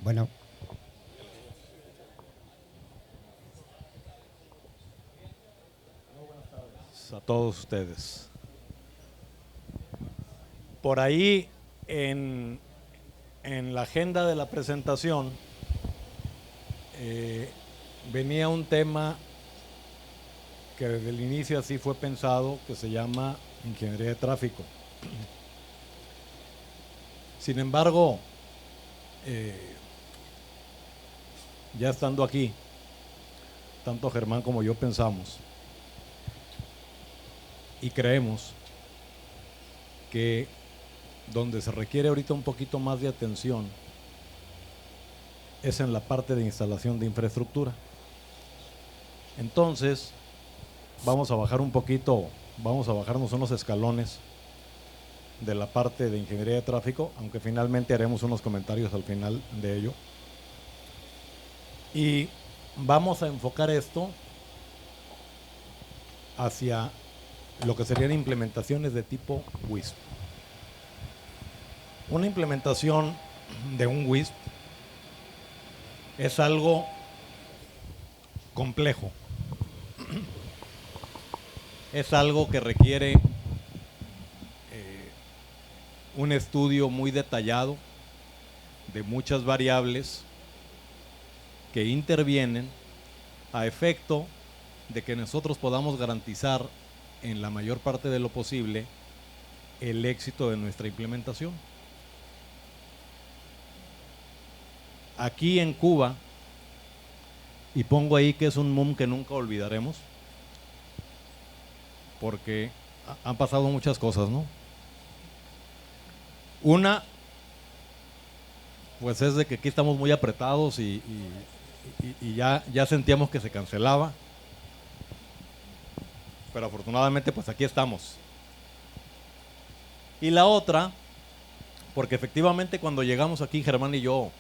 Bueno, a todos ustedes. Por ahí en la agenda de la presentación venía un tema que desde el inicio así fue pensado, que se llama ingeniería de tráfico. Sin embargo, ya estando aquí, tanto Germán como yo pensamos y creemos que donde se requiere ahorita un poquito más de atención es en la parte de instalación de infraestructura. Entonces, vamos a bajar un poquito, vamos a bajarnos unos escalones de la parte de ingeniería de tráfico, aunque finalmente haremos unos comentarios al final de ello. Y vamos a enfocar esto hacia lo que serían implementaciones de tipo WISP. Una implementación de un WISP es algo complejo. Es algo que requiere un estudio muy detallado de muchas variables que intervienen a efecto de que nosotros podamos garantizar en la mayor parte de lo posible el éxito de nuestra implementación. Aquí en Cuba, y pongo ahí que es un MUM que nunca olvidaremos, porque han pasado muchas cosas, ¿no? Una, pues es de que aquí estamos muy apretados y ya sentíamos que se cancelaba, pero afortunadamente pues aquí estamos. Y la otra, porque efectivamente cuando llegamos aquí, Germán y yo,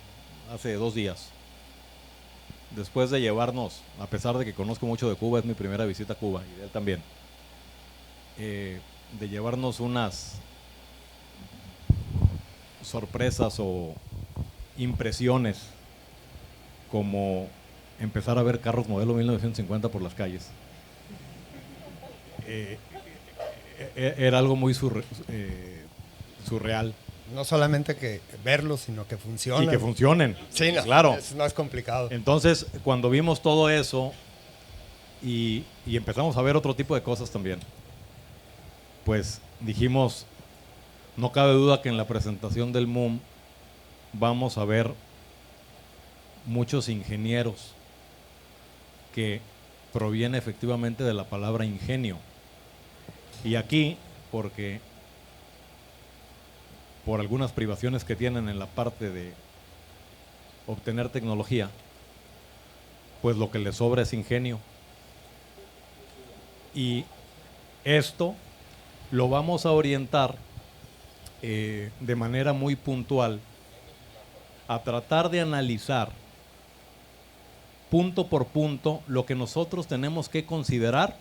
hace 2 días, después de llevarnos, a pesar de que conozco mucho de Cuba, es mi primera visita a Cuba y de él también, de llevarnos unas sorpresas o impresiones, como empezar a ver carros modelo 1950 por las calles. Era algo muy surreal. no solamente que verlos, sino que funcionen. Y que funcionen. Sí, no, claro. Es más complicado. Entonces, cuando vimos todo eso y empezamos a ver otro tipo de cosas también, pues dijimos, no cabe duda que en la presentación del MUM vamos a ver muchos ingenieros, que proviene efectivamente de la palabra ingenio. Y aquí, porque por algunas privaciones que tienen en la parte de obtener tecnología, pues lo que les sobra es ingenio. Y esto lo vamos a orientar de manera muy puntual a tratar de analizar punto por punto lo que nosotros tenemos que considerar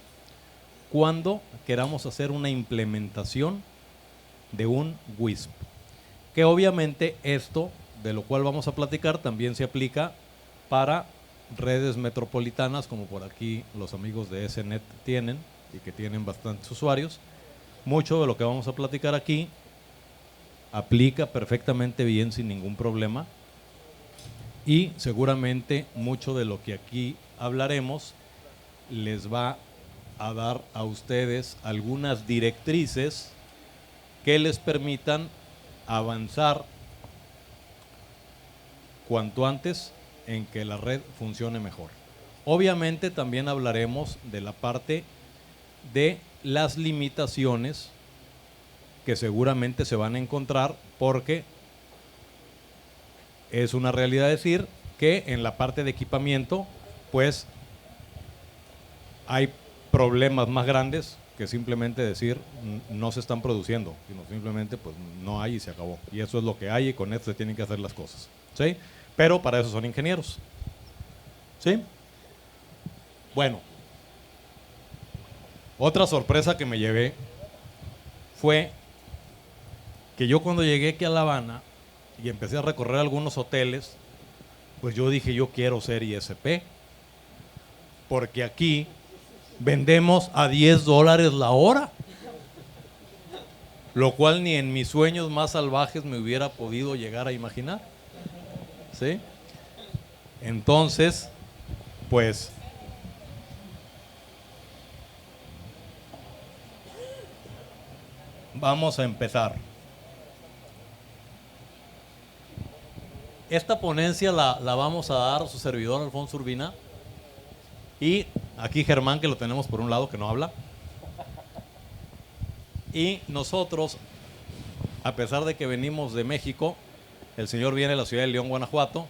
cuando queramos hacer una implementación de un WISP. Que obviamente esto, de lo cual vamos a platicar, también se aplica para redes metropolitanas, como por aquí los amigos de SNET tienen, y que tienen bastantes usuarios. Mucho de lo que vamos a platicar aquí aplica perfectamente bien sin ningún problema, y seguramente mucho de lo que aquí hablaremos les va a dar a ustedes algunas directrices que les permitan avanzar cuanto antes en que la red funcione mejor. Obviamente también hablaremos de la parte de las limitaciones que seguramente se van a encontrar, porque es una realidad decir que en la parte de equipamiento pues hay problemas más grandes que simplemente decir no se están produciendo, sino simplemente pues no hay y se acabó. Y eso es lo que hay y con esto se tienen que hacer las cosas, ¿sí? Pero para eso son ingenieros, ¿sí? Bueno, otra sorpresa que me llevé fue que yo cuando llegué aquí a La Habana y empecé a recorrer algunos hoteles, pues yo dije, yo quiero ser ISP, porque aquí vendemos a $10 la hora, lo cual ni en mis sueños más salvajes me hubiera podido llegar a imaginar, ¿sí? Entonces, pues vamos a empezar. Esta ponencia la vamos a dar a su servidor Alfonso Urbina y aquí Germán, que lo tenemos por un lado, que no habla. Y nosotros, a pesar de que venimos de México, el señor viene de la ciudad de León, Guanajuato.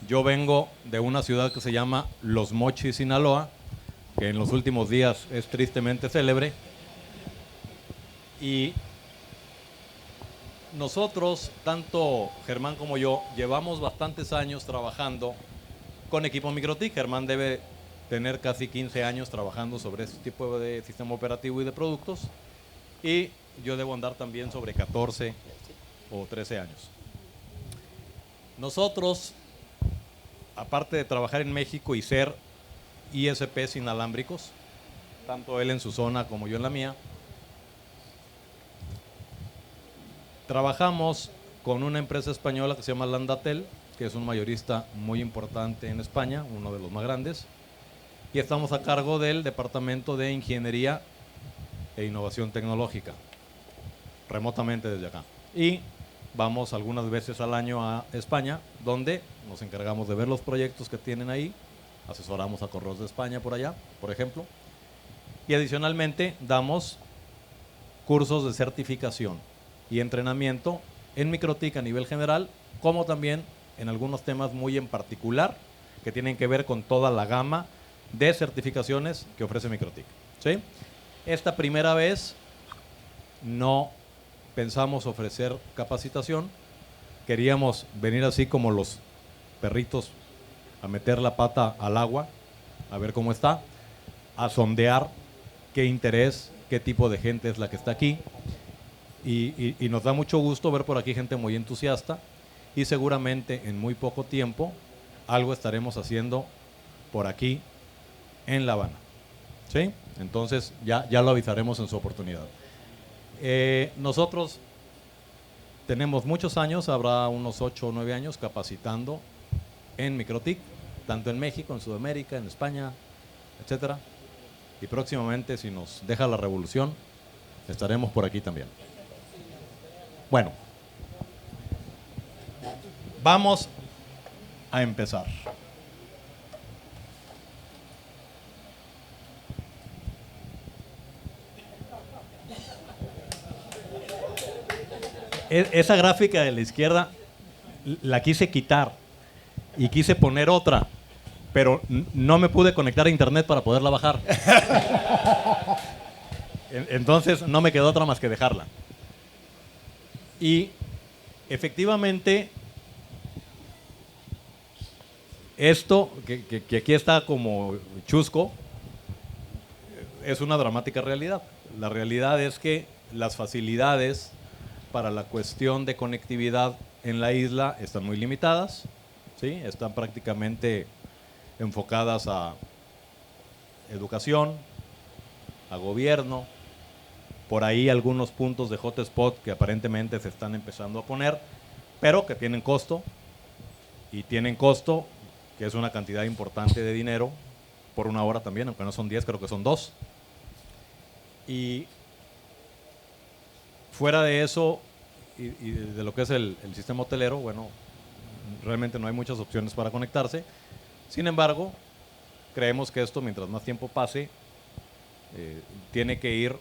Yo vengo de una ciudad que se llama Los Mochis, Sinaloa, que en los últimos días es tristemente célebre. Y nosotros, tanto Germán como yo, llevamos bastantes años trabajando con equipo MikroTik. Germán debe tener casi 15 años trabajando sobre este tipo de sistema operativo y de productos. Y yo debo andar también sobre 14 o 13 años. Nosotros, aparte de trabajar en México y ser ISPs inalámbricos, tanto él en su zona como yo en la mía, trabajamos con una empresa española que se llama Landatel, que es un mayorista muy importante en España, uno de los más grandes, y estamos a cargo del Departamento de Ingeniería e Innovación Tecnológica, remotamente desde acá. Y vamos algunas veces al año a España, donde nos encargamos de ver los proyectos que tienen ahí, asesoramos a Correos de España por allá, por ejemplo, y adicionalmente damos cursos de certificación y entrenamiento en MikroTik a nivel general, como también en algunos temas muy en particular que tienen que ver con toda la gama de certificaciones que ofrece MikroTik, ¿sí? Esta primera vez no pensamos ofrecer capacitación, queríamos venir así como los perritos a meter la pata al agua, a ver cómo está, a sondear qué interés, qué tipo de gente es la que está aquí. Y nos da mucho gusto ver por aquí gente muy entusiasta y seguramente en muy poco tiempo algo estaremos haciendo por aquí en La Habana, ¿sí? Entonces ya lo avisaremos en su oportunidad. Nosotros tenemos muchos años, habrá unos 8 o 9 años capacitando en MikroTik, tanto en México, en Sudamérica, en España, etcétera. Y próximamente, si nos deja la revolución, estaremos por aquí también. Bueno, vamos a empezar. Esa gráfica de la izquierda la quise quitar y quise poner otra, pero no me pude conectar a internet para poderla bajar. Entonces no me quedó otra más que dejarla. Y efectivamente, esto que aquí está como chusco, es una dramática realidad. La realidad es que las facilidades para la cuestión de conectividad en la isla están muy limitadas, ¿sí? Están prácticamente enfocadas a educación, a gobierno, por ahí algunos puntos de hotspot que aparentemente se están empezando a poner, pero que tienen costo, y tienen costo que es una cantidad importante de dinero por una hora también, aunque no son 10, creo que son 2. Y fuera de eso y de lo que es el sistema hotelero, bueno, realmente no hay muchas opciones para conectarse. Sin embargo, creemos que esto, mientras más tiempo pase, tiene que ir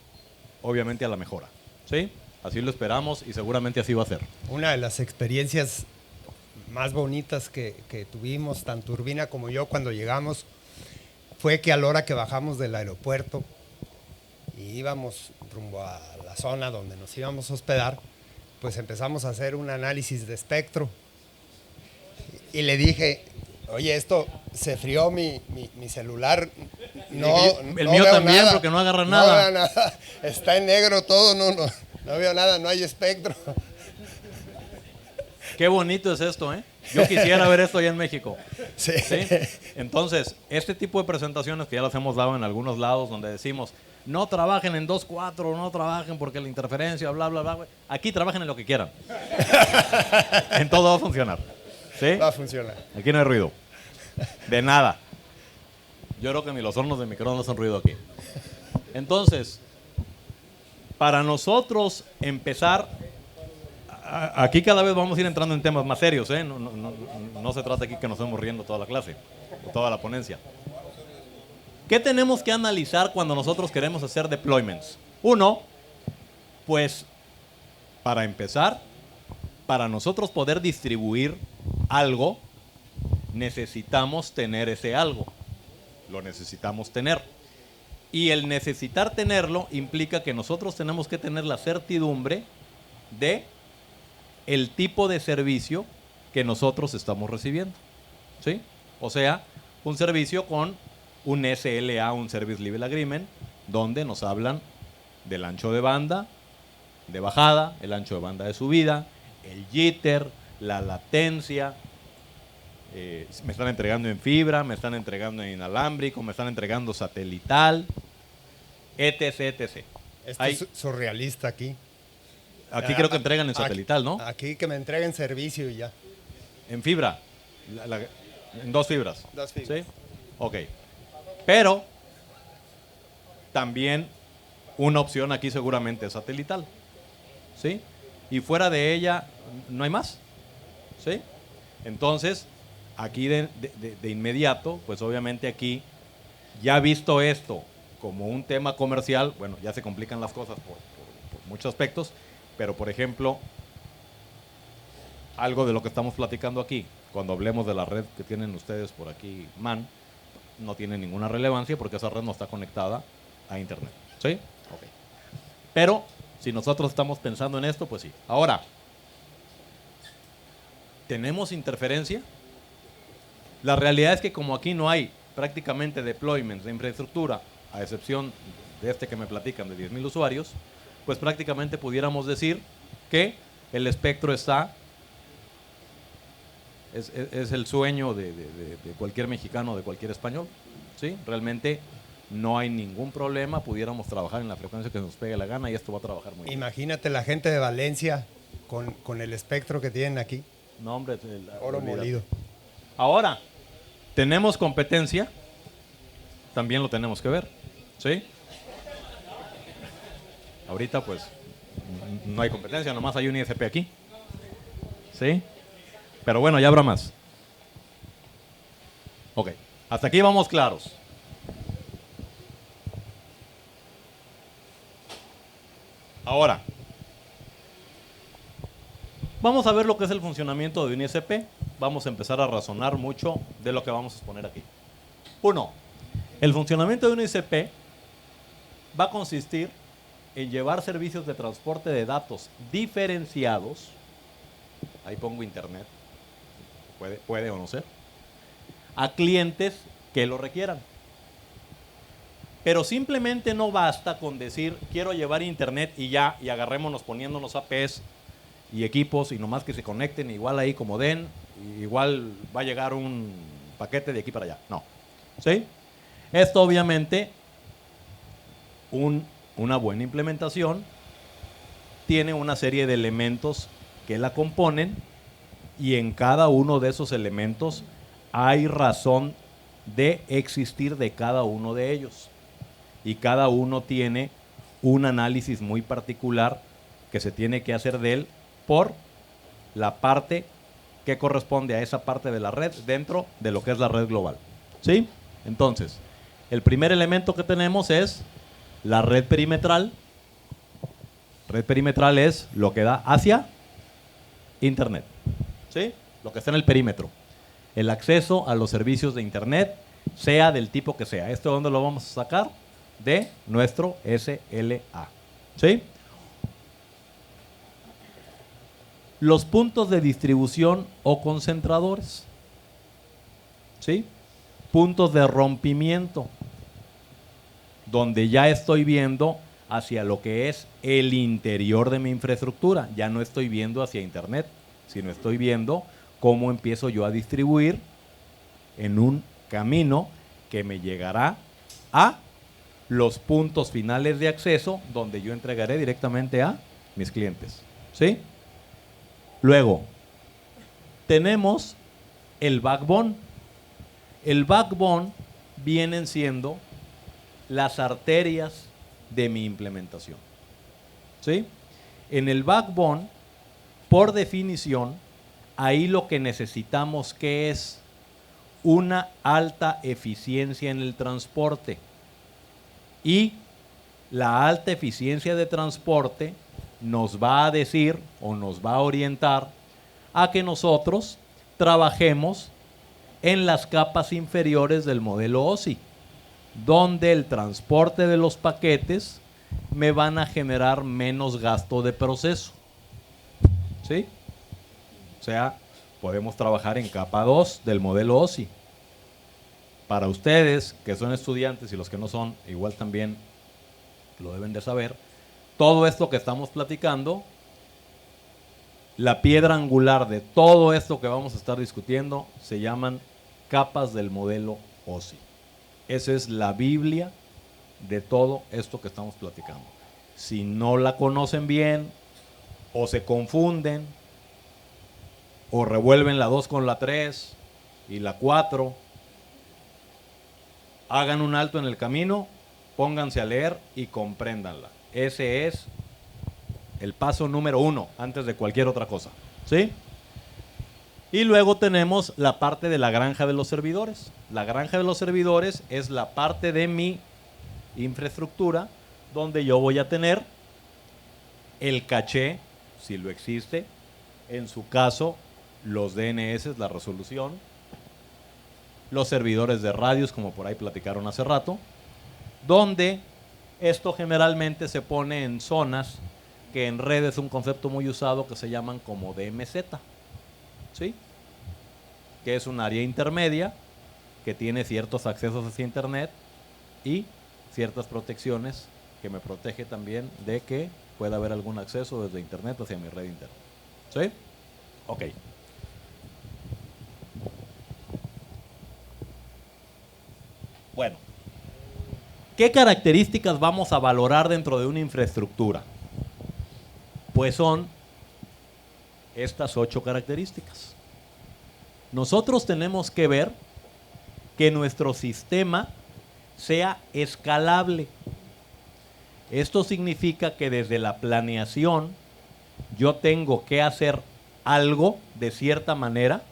obviamente a la mejora, ¿sí? Así lo esperamos y seguramente así va a ser. Una de las experiencias más bonitas que tuvimos, tanto Urbina como yo, cuando llegamos, fue que a la hora que bajamos del aeropuerto y íbamos rumbo a la zona donde nos íbamos a hospedar, pues empezamos a hacer un análisis de espectro. Y le dije, oye, esto se frió mi celular. No, El no mío veo también, nada. porque no agarra No nada. veo nada. Está en negro todo, no veo nada, no hay espectro. Qué bonito es esto, ¿eh? Yo quisiera ver esto allá en México. Sí. ¿Sí? Entonces, este tipo de presentaciones que ya las hemos dado en algunos lados donde decimos, no trabajen en 2.4, no trabajen porque la interferencia, bla, bla, bla. Aquí trabajen en lo que quieran. En todo va a funcionar. ¿Sí? Va a funcionar. Aquí no hay ruido. De nada. Yo creo que ni los hornos de microondas hacen ruido aquí. Entonces, para nosotros empezar, aquí cada vez vamos a ir entrando en temas más serios, ¿eh? No se trata aquí que nos estemos riendo toda la clase, o toda la ponencia. ¿Qué tenemos que analizar cuando nosotros queremos hacer deployments? Uno, pues, para empezar, para nosotros poder distribuir algo, necesitamos tener ese algo. Lo necesitamos tener. Y el necesitar tenerlo implica que nosotros tenemos que tener la certidumbre de el tipo de servicio que nosotros estamos recibiendo. ¿Sí? O sea, un servicio con un SLA, un Service Level Agreement, donde nos hablan del ancho de banda de bajada, el ancho de banda de subida, el jitter, la latencia. Me están entregando en fibra, me están entregando en inalámbrico, me están entregando satelital, etc, etc. Esto es surrealista aquí. Aquí creo que entregan en satelital, ¿no? Aquí que me entreguen servicio y ya. En fibra, en 2 fibras. 2 fibras. ¿Sí? Ok. Pero también una opción aquí seguramente es satelital. ¿Sí? Y fuera de ella no hay más. ¿Sí? Entonces, aquí de inmediato, pues obviamente aquí, ya visto esto como un tema comercial, bueno, ya se complican las cosas por muchos aspectos, pero por ejemplo, algo de lo que estamos platicando aquí, cuando hablemos de la red que tienen ustedes por aquí, MAN, no tiene ninguna relevancia porque esa red no está conectada a internet. ¿Sí? Ok. Pero si nosotros estamos pensando en esto, pues sí. Ahora, ¿tenemos interferencia? La realidad es que como aquí no hay prácticamente deployments de infraestructura, a excepción de este que me platican de 10,000 usuarios, pues prácticamente pudiéramos decir que el espectro está, es el sueño de cualquier mexicano, de cualquier español. ¿Sí? Realmente no hay ningún problema, pudiéramos trabajar en la frecuencia que nos pegue la gana y esto va a trabajar muy bien. Imagínate la gente de Valencia con el espectro que tienen aquí. No, hombre, Oro molido. Ahora, ¿tenemos competencia? También lo tenemos que ver. ¿Sí? Ahorita, pues, no hay competencia, nomás hay un ISP aquí. ¿Sí? Pero bueno, ya habrá más. Ok, hasta aquí vamos claros. Ahora, vamos a ver lo que es el funcionamiento de un ISP. Vamos a empezar a razonar mucho de lo que vamos a exponer aquí. 1. El funcionamiento de un ISP va a consistir en llevar servicios de transporte de datos diferenciados. Ahí pongo internet. Puede o no ser. A clientes que lo requieran. Pero simplemente no basta con decir quiero llevar internet y ya, y agarrémonos poniéndonos APs y equipos y nomás que se conecten igual ahí como den, igual va a llegar un paquete de aquí para allá. No. ¿Sí? Esto obviamente, una buena implementación tiene una serie de elementos que la componen y en cada uno de esos elementos hay razón de existir de cada uno de ellos. Y cada uno tiene un análisis muy particular que se tiene que hacer de él por la parte que corresponde a esa parte de la red dentro de lo que es la red global. ¿Sí? Entonces, el primer elemento que tenemos es la red perimetral. Red perimetral es lo que da hacia internet. ¿Sí? Lo que está en el perímetro. El acceso a los servicios de internet, sea del tipo que sea. ¿Esto dónde lo vamos a sacar? De nuestro SLA. ¿Sí? Los puntos de distribución o concentradores. ¿Sí? puntos de rompimiento, donde ya estoy viendo hacia lo que es el interior de mi infraestructura. Ya no estoy viendo hacia Internet, sino estoy viendo cómo empiezo yo a distribuir en un camino que me llegará a los puntos finales de acceso, donde yo entregaré directamente a mis clientes. ¿Sí? Luego, tenemos el backbone. El backbone vienen siendo las arterias de mi implementación. ¿Sí? En el backbone, por definición, ahí lo que necesitamos que es una alta eficiencia en el transporte. Y la alta eficiencia de transporte nos va a decir o nos va a orientar a que nosotros trabajemos en las capas inferiores del modelo OSI, donde el transporte de los paquetes me van a generar menos gasto de proceso. ¿Sí? O sea, podemos trabajar en capa 2 del modelo OSI. Para ustedes que son estudiantes y los que no son, igual también lo deben de saber, todo esto que estamos platicando, la piedra angular de todo esto que vamos a estar discutiendo se llaman capas del modelo OSI. Esa es la Biblia de todo esto que estamos platicando. Si no la conocen bien, o se confunden, o revuelven la 2 con la 3 y la 4, hagan un alto en el camino, pónganse a leer y compréndanla. Ese es el paso número 1 antes de cualquier otra cosa. ¿Sí? Y luego tenemos la parte de la granja de los servidores. La granja de los servidores es la parte de mi infraestructura donde yo voy a tener el caché, si lo existe, en su caso los DNS, la resolución, los servidores de radios, como por ahí platicaron hace rato, donde esto generalmente se pone en zonas que en red es un concepto muy usado que se llaman como DMZ, ¿sí? Que es un área intermedia que tiene ciertos accesos hacia Internet y ciertas protecciones que me protege también de que pueda haber algún acceso desde Internet hacia mi red interna. ¿Sí? Ok. Bueno, ¿qué características vamos a valorar dentro de una infraestructura? Pues son estas 8 características. Nosotros tenemos que ver que nuestro sistema sea escalable. Esto significa que desde la planeación yo tengo que hacer algo de cierta manera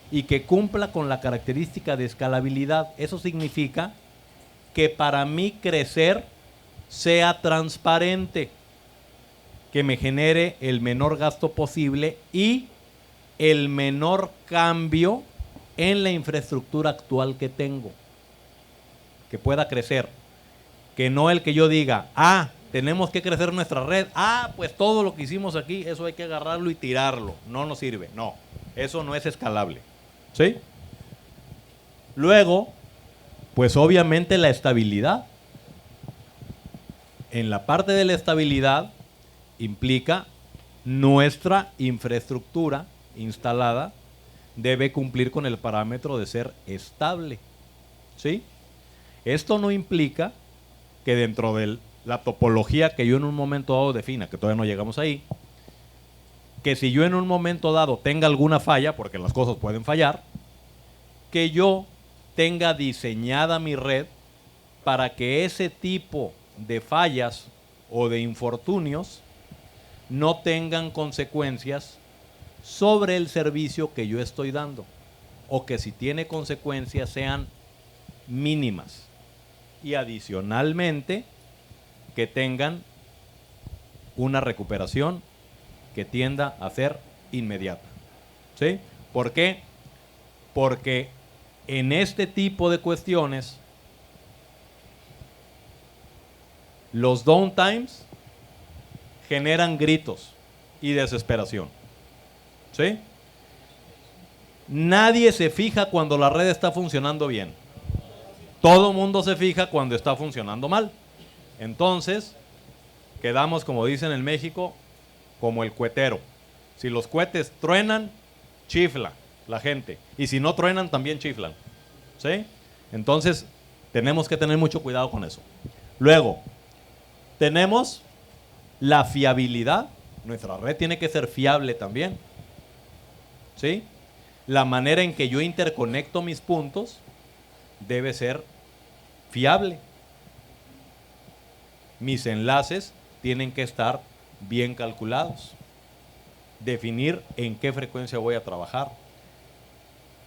y que cumpla con la característica de escalabilidad. Eso significa que para mí crecer sea transparente, que me genere el menor gasto posible y el menor cambio en la infraestructura actual que tengo. Que pueda crecer. Que no el que yo diga, tenemos que crecer nuestra red, pues todo lo que hicimos aquí, eso hay que agarrarlo y tirarlo. No nos sirve. No, eso no es escalable. ¿Sí? Luego, pues obviamente la estabilidad. En la parte de la estabilidad implica nuestra infraestructura instalada debe cumplir con el parámetro de ser estable. ¿Sí? Esto no implica que dentro de la topología que yo en un momento dado defina, que todavía no llegamos ahí, que si yo en un momento dado tenga alguna falla, porque las cosas pueden fallar, que yo tenga diseñada mi red para que ese tipo de fallas o de infortunios no tengan consecuencias sobre el servicio que yo estoy dando, o que si tiene consecuencias sean mínimas, y adicionalmente que tengan una recuperación que tienda a ser inmediata. ¿Sí? ¿Por qué? Porque en este tipo de cuestiones los downtimes generan gritos y desesperación. ¿Sí? Nadie se fija cuando la red está funcionando bien. Todo mundo se fija cuando está funcionando mal. Entonces, quedamos, como dicen en México, como el cuetero. Si los cohetes truenan, chifla la gente. Y si no truenan, también chiflan. ¿Sí? Entonces, tenemos que tener mucho cuidado con eso. Luego, tenemos la fiabilidad. Nuestra red tiene que ser fiable también. ¿Sí? La manera en que yo interconecto mis puntos debe ser fiable. Mis enlaces tienen que estar bien calculados. Definir en qué frecuencia voy a trabajar.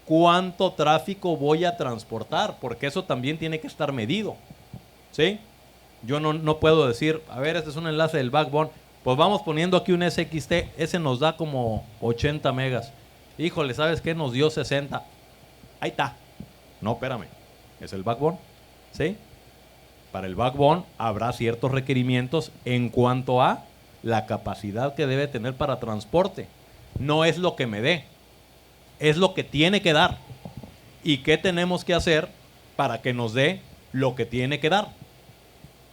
Cuánto tráfico voy a transportar, porque eso también tiene que estar medido. ¿Sí? Yo no puedo decir, a ver, este es un enlace del backbone, pues vamos poniendo aquí un SXT, ese nos da como 80 megas. Híjole, ¿sabes qué? Nos dio 60. Ahí está. No, espérame. Es el backbone. ¿Sí? Para el backbone habrá ciertos requerimientos en cuanto a la capacidad que debe tener para transporte. No es lo que me dé, es lo que tiene que dar. ¿Y qué tenemos que hacer para que nos dé lo que tiene que dar?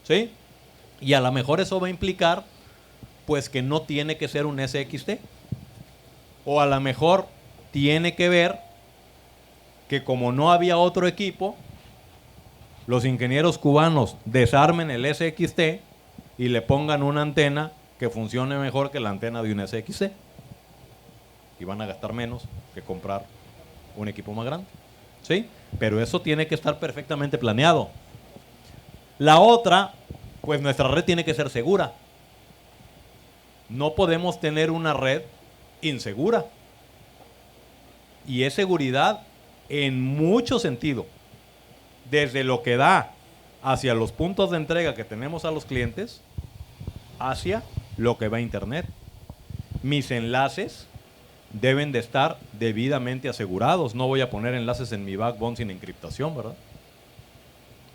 ¿Sí? Y a lo mejor eso va a implicar pues que no tiene que ser un SXT. O a lo mejor tiene que ver que como no había otro equipo, los ingenieros cubanos desarmen el SXT y le pongan una antena que funcione mejor que la antena de un SXT. Y van a gastar menos que comprar un equipo más grande. ¿Sí? Pero eso tiene que estar perfectamente planeado. La otra, pues nuestra red tiene que ser segura. No podemos tener una red insegura. Y es seguridad en mucho sentido. Desde lo que da hacia los puntos de entrega que tenemos a los clientes, hacia lo que va a Internet. Mis enlaces deben de estar debidamente asegurados. No voy a poner enlaces en mi backbone sin encriptación, ¿verdad?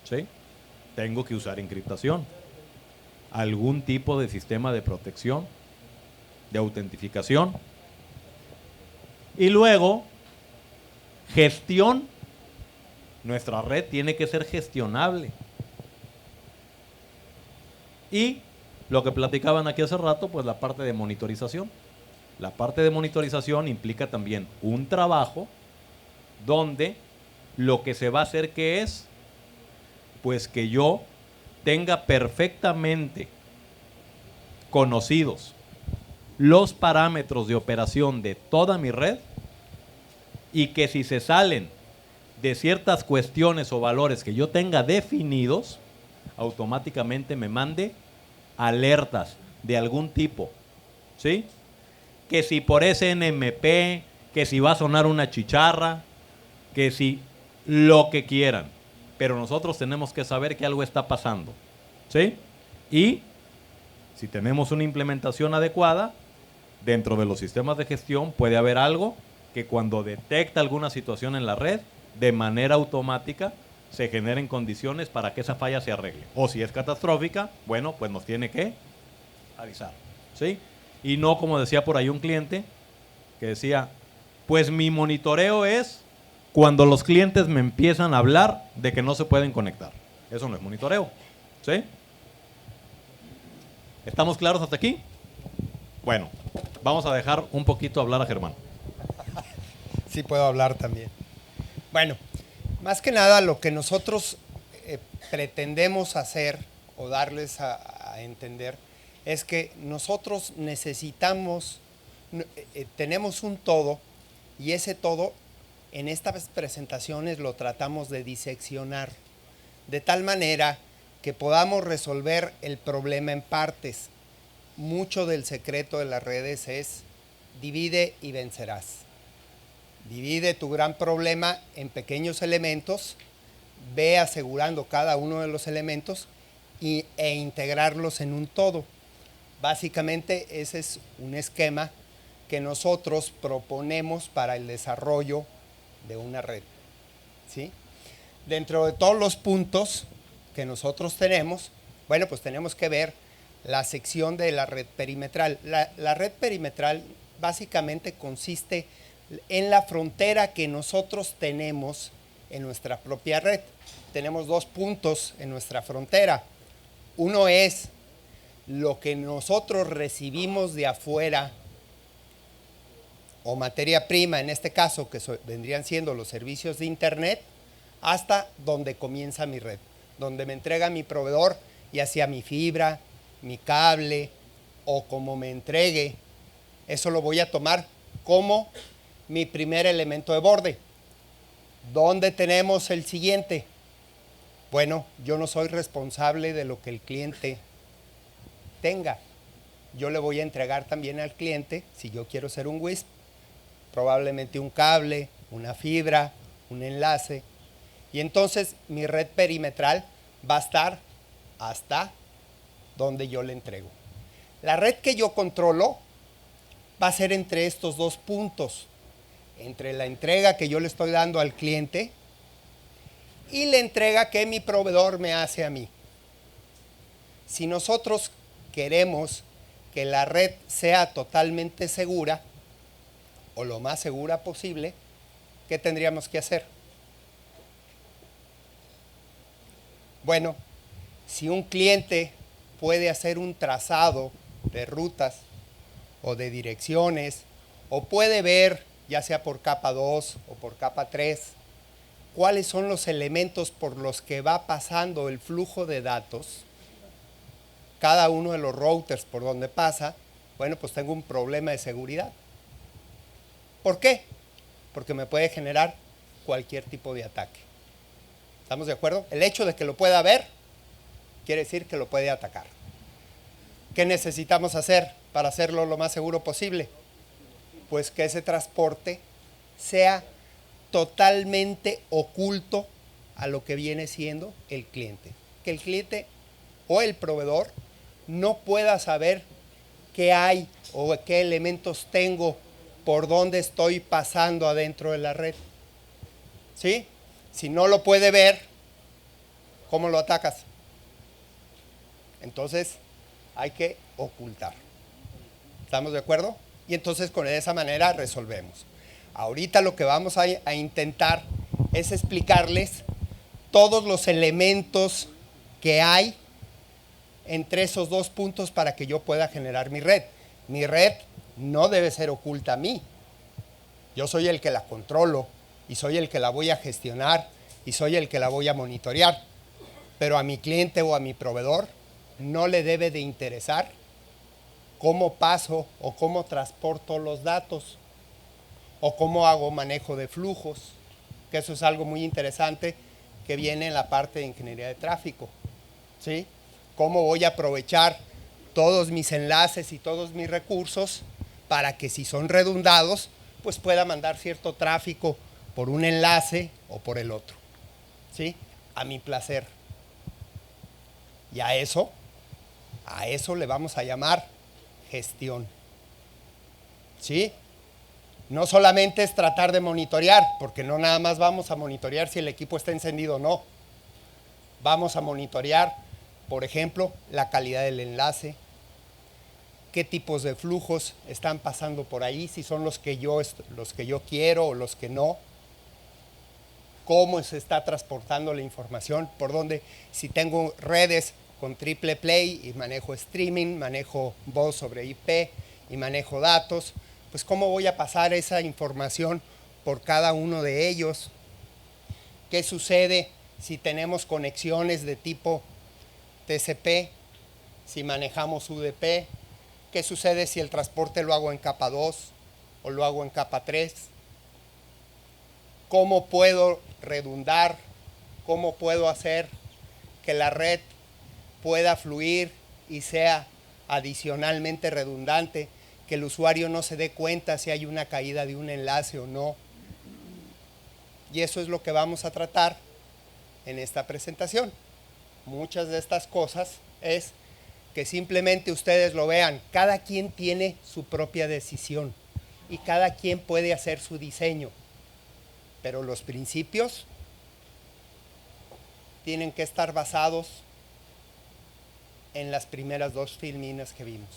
¿Sí? Tengo que usar encriptación. Algún tipo de sistema de protección, de autentificación. Y luego, gestión. Nuestra red tiene que ser gestionable. Y lo que platicaban aquí hace rato, pues la parte de monitorización. La parte de monitorización implica también un trabajo donde lo que se va a hacer, ¿qué es? Pues que yo tenga perfectamente conocidos los parámetros de operación de toda mi red y que si se salen de ciertas cuestiones o valores que yo tenga definidos, automáticamente me mande alertas de algún tipo, ¿sí? Que si por SNMP, que si va a sonar una chicharra, que si lo que quieran, pero nosotros tenemos que saber que algo está pasando, ¿sí? Y si tenemos una implementación adecuada, dentro de los sistemas de gestión puede haber algo que cuando detecta alguna situación en la red, de manera automática se generen condiciones para que esa falla se arregle. O si es catastrófica, bueno, pues nos tiene que avisar, ¿sí? Y no como decía por ahí un cliente que decía, pues mi monitoreo es cuando los clientes me empiezan a hablar de que no se pueden conectar. Eso no es monitoreo, ¿sí? ¿Estamos claros hasta aquí? Bueno, vamos a dejar un poquito hablar a Germán. Sí puedo hablar también. Bueno, más que nada lo que nosotros pretendemos hacer o darles a entender es que nosotros necesitamos, tenemos un todo y ese todo en estas presentaciones lo tratamos de diseccionar de tal manera que podamos resolver el problema en partes. Mucho del secreto de las redes es divide y vencerás. Divide tu gran problema en pequeños elementos, ve asegurando cada uno de los elementos e integrarlos en un todo. Básicamente ese es un esquema que nosotros proponemos para el desarrollo de una red, ¿sí? Dentro de todos los puntos que nosotros tenemos, bueno, pues tenemos que ver la sección de la red perimetral. La red perimetral básicamente consiste en la frontera que nosotros tenemos en nuestra propia red. Tenemos dos puntos en nuestra frontera. Uno es lo que nosotros recibimos de afuera, o materia prima en este caso, que vendrían siendo los servicios de internet, hasta donde comienza mi red, donde me entrega mi proveedor, ya sea mi fibra, mi cable o como me entregue. Eso lo voy a tomar como mi primer elemento de borde. ¿Dónde tenemos el siguiente? Bueno, yo no soy responsable de lo que el cliente tenga. Yo le voy a entregar también al cliente, si yo quiero ser un WISP, probablemente un cable, una fibra, un enlace. Y entonces mi red perimetral va a estar hasta donde yo le entrego. La red que yo controlo va a ser entre estos dos puntos, entre la entrega que yo le estoy dando al cliente y la entrega que mi proveedor me hace a mí. Si nosotros queremos que la red sea totalmente segura, o lo más segura posible, ¿qué tendríamos que hacer? Bueno, si un cliente puede hacer un trazado de rutas o de direcciones, o puede ver, ya sea por capa 2 o por capa 3, cuáles son los elementos por los que va pasando el flujo de datos, cada uno de los routers por donde pasa, bueno, pues tengo un problema de seguridad. ¿Por qué? Porque me puede generar cualquier tipo de ataque. ¿Estamos de acuerdo? El hecho de que lo pueda ver quiere decir que lo puede atacar. ¿Qué necesitamos hacer para hacerlo lo más seguro posible? Pues que ese transporte sea totalmente oculto a lo que viene siendo el cliente. Que el cliente o el proveedor no pueda saber qué hay o qué elementos tengo, por dónde estoy pasando adentro de la red. ¿Sí? Si no lo puede ver, ¿cómo lo atacas? Entonces hay que ocultar. ¿Estamos de acuerdo? Y entonces con esa manera resolvemos. Ahorita lo que vamos a intentar es explicarles todos los elementos que hay entre esos dos puntos para que yo pueda generar mi red. Mi red no debe ser oculta a mí. Yo soy el que la controlo y soy el que la voy a gestionar y soy el que la voy a monitorear. Pero a mi cliente o a mi proveedor no le debe de interesar cómo paso o cómo transporto los datos o cómo hago manejo de flujos, que eso es algo muy interesante que viene en la parte de ingeniería de tráfico, ¿sí? Cómo voy a aprovechar todos mis enlaces y todos mis recursos para que si son redundados, pues pueda mandar cierto tráfico por un enlace o por el otro, ¿sí? A mi placer. Y a eso le vamos a llamar gestión, ¿sí? No solamente es tratar de monitorear, porque no nada más vamos a monitorear si el equipo está encendido o no. Vamos a monitorear, por ejemplo, la calidad del enlace, qué tipos de flujos están pasando por ahí, si son los que yo quiero o los que no, cómo se está transportando la información, por dónde, si tengo redes con triple play y manejo streaming, manejo voz sobre IP y manejo datos, pues cómo voy a pasar esa información por cada uno de ellos. ¿Qué sucede si tenemos conexiones de tipo TCP, si manejamos UDP? ¿Qué sucede si el transporte lo hago en capa 2 o lo hago en capa 3? ¿Cómo puedo redundar? ¿Cómo puedo hacer que la red pueda fluir y sea adicionalmente redundante? Que el usuario no se dé cuenta si hay una caída de un enlace o no. Y eso es lo que vamos a tratar en esta presentación. Muchas de estas cosas es que simplemente ustedes lo vean. Cada quien tiene su propia decisión y cada quien puede hacer su diseño. Pero los principios tienen que estar basados en las primeras dos filminas que vimos,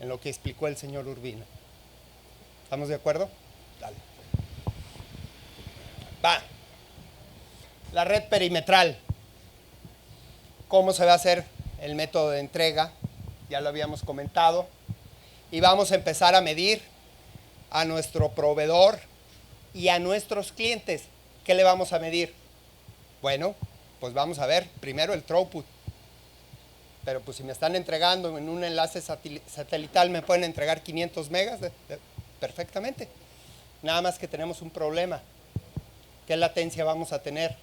en lo que explicó el señor Urbina. ¿Estamos de acuerdo? Dale. Va. La red perimetral. ¿Cómo se va a hacer el método de entrega? Ya lo habíamos comentado. Y vamos a empezar a medir a nuestro proveedor y a nuestros clientes. ¿Qué le vamos a medir? Bueno, pues vamos a ver primero el throughput. Pero pues si me están entregando en un enlace satelital, me pueden entregar 500 megas perfectamente. Nada más que tenemos un problema. ¿Qué latencia vamos a tener?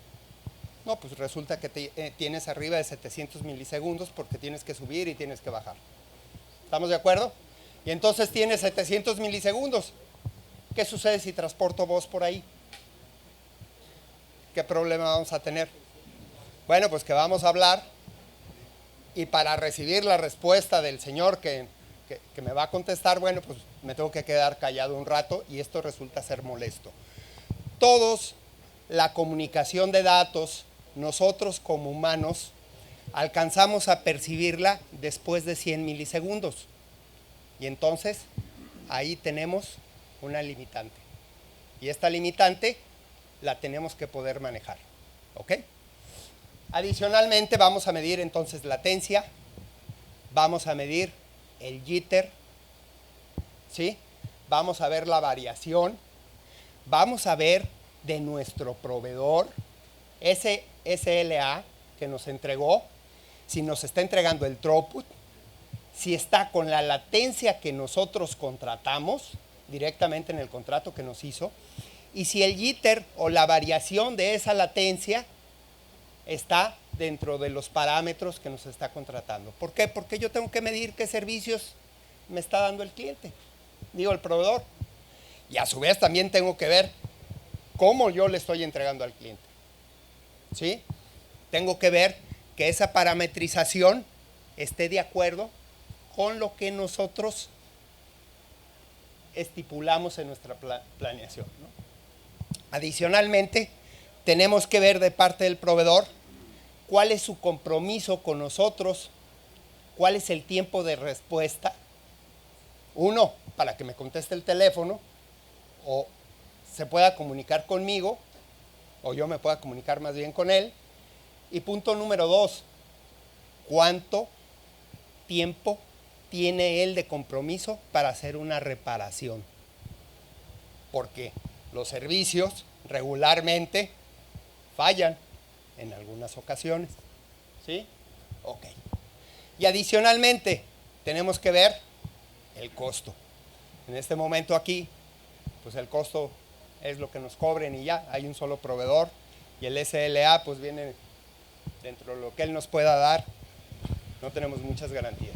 No, pues resulta que tienes arriba de 700 milisegundos porque tienes que subir y tienes que bajar. ¿Estamos de acuerdo? Y entonces tienes 700 milisegundos. ¿Qué sucede si transporto voz por ahí? ¿Qué problema vamos a tener? Bueno, pues que vamos a hablar y para recibir la respuesta del señor que me va a contestar, bueno, pues me tengo que quedar callado un rato y esto resulta ser molesto. Todos la comunicación de datos, nosotros como humanos, alcanzamos a percibirla después de 100 milisegundos. Y entonces, ahí tenemos una limitante. Y esta limitante la tenemos que poder manejar. ¿Ok? Adicionalmente, vamos a medir entonces latencia, vamos a medir el jitter, ¿sí? Vamos a ver la variación, vamos a ver de nuestro proveedor, ese SLA que nos entregó, si nos está entregando el throughput, si está con la latencia que nosotros contratamos directamente en el contrato que nos hizo, y si el jitter o la variación de esa latencia está dentro de los parámetros que nos está contratando. ¿Por qué? Porque yo tengo que medir qué servicios me está dando el cliente, digo el proveedor, y a su vez también tengo que ver cómo yo le estoy entregando al cliente. ¿Sí? Tengo que ver que esa parametrización esté de acuerdo con lo que nosotros estipulamos en nuestra planeación, ¿no? Adicionalmente, tenemos que ver de parte del proveedor cuál es su compromiso con nosotros, cuál es el tiempo de respuesta. Uno, para que me conteste el teléfono o se pueda comunicar conmigo, o yo me pueda comunicar más bien con él. Y punto número 2, ¿cuánto tiempo tiene él de compromiso para hacer una reparación? Porque los servicios regularmente fallan en algunas ocasiones. ¿Sí? Ok. Y adicionalmente, tenemos que ver el costo. En este momento aquí, pues el costo es lo que nos cobren y ya, hay un solo proveedor y el SLA pues viene dentro de lo que él nos pueda dar, no tenemos muchas garantías.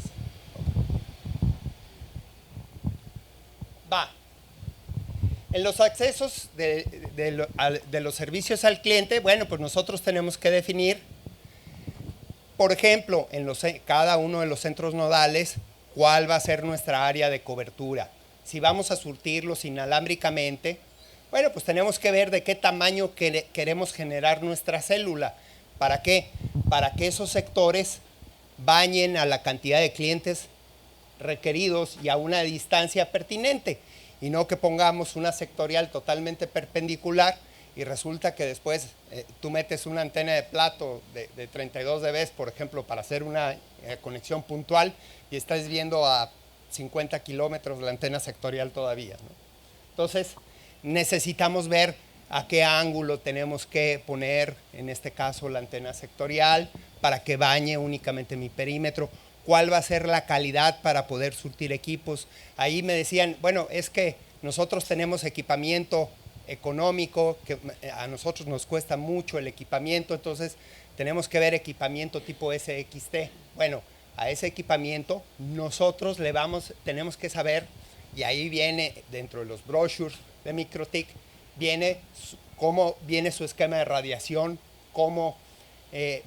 Va. En los accesos de los servicios al cliente, bueno, pues nosotros tenemos que definir, por ejemplo, en cada uno de los centros nodales, cuál va a ser nuestra área de cobertura. Si vamos a surtirlos inalámbricamente, bueno, pues tenemos que ver de qué tamaño queremos generar nuestra célula. ¿Para qué? Para que esos sectores bañen a la cantidad de clientes requeridos y a una distancia pertinente. Y no que pongamos una sectorial totalmente perpendicular y resulta que después tú metes una antena de plato de 32 dB, por ejemplo, para hacer una conexión puntual y estás viendo a 50 kilómetros la antena sectorial todavía, ¿no? Entonces, necesitamos ver a qué ángulo tenemos que poner, en este caso, la antena sectorial para que bañe únicamente mi perímetro. ¿Cuál va a ser la calidad para poder surtir equipos? Ahí me decían, bueno, es que nosotros tenemos equipamiento económico, que a nosotros nos cuesta mucho el equipamiento, entonces tenemos que ver equipamiento tipo SXT. Bueno, a ese equipamiento nosotros tenemos que saber, y ahí viene dentro de los brochures de MikroTik, viene cómo viene su esquema de radiación, cómo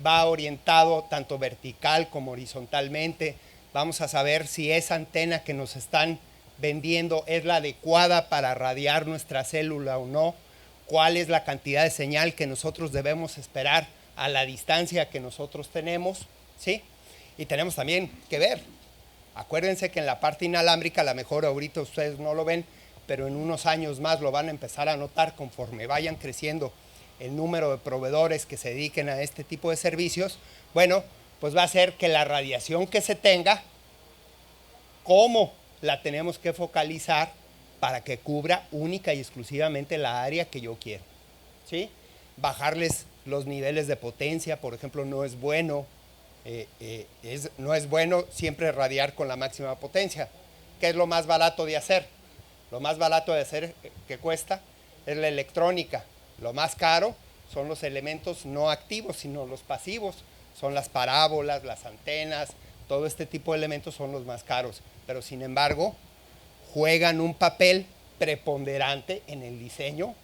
va orientado tanto vertical como horizontalmente. Vamos a saber si esa antena que nos están vendiendo es la adecuada para radiar nuestra célula o no, cuál es la cantidad de señal que nosotros debemos esperar a la distancia que nosotros tenemos, ¿sí? Y tenemos también que ver, acuérdense que en la parte inalámbrica, a lo mejor ahorita ustedes no lo ven, pero en unos años más lo van a empezar a notar conforme vayan creciendo el número de proveedores que se dediquen a este tipo de servicios, bueno, pues va a ser que la radiación que se tenga, cómo la tenemos que focalizar para que cubra única y exclusivamente la área que yo quiero, ¿sí? Bajarles los niveles de potencia, por ejemplo, no es bueno, no es bueno siempre radiar con la máxima potencia. ¿Qué es lo más barato de hacer? Lo más barato de hacer que cuesta es la electrónica. Lo más caro son los elementos no activos, sino los pasivos. Son las parábolas, las antenas, todo este tipo de elementos son los más caros. Pero sin embargo, juegan un papel preponderante en el diseño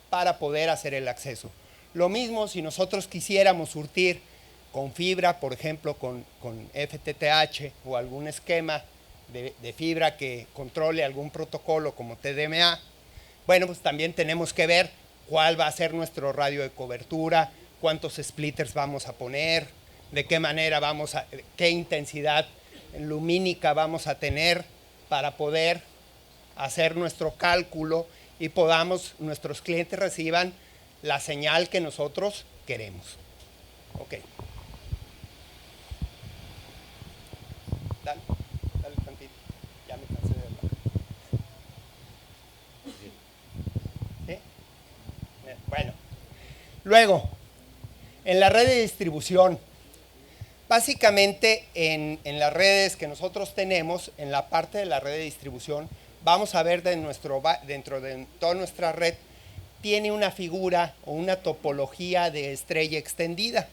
para poder hacer el acceso. Lo mismo si nosotros quisiéramos surtir con fibra, por ejemplo, con FTTH o algún esquema de fibra que controle algún protocolo como TDMA, bueno, pues también tenemos que ver cuál va a ser nuestro radio de cobertura, cuántos splitters vamos a poner, de qué manera qué intensidad lumínica vamos a tener para poder hacer nuestro cálculo y nuestros clientes reciban la señal que nosotros queremos. Ok. Dale tantito. Ya me cansé de hablar. ¿Sí? Bueno. Luego, en la red de distribución, básicamente en las redes que nosotros tenemos, en la parte de la red de distribución, vamos a ver dentro de toda nuestra red, tiene una figura o una topología de estrella extendida.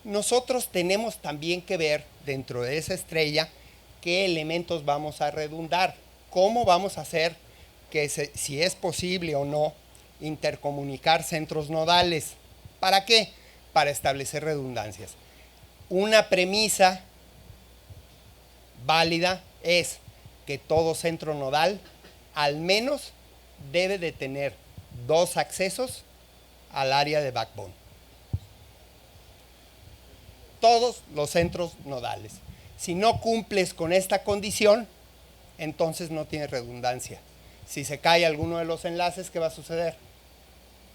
Nosotros tenemos también que ver dentro de esa estrella qué elementos vamos a redundar, cómo vamos a hacer que si es posible o no intercomunicar centros nodales. ¿Para qué? Para establecer redundancias. Una premisa válida es que todo centro nodal al menos debe de tener 2 accesos al área de backbone. Todos los centros nodales. Si no cumples con esta condición, entonces no tienes redundancia. Si se cae alguno de los enlaces, ¿qué va a suceder?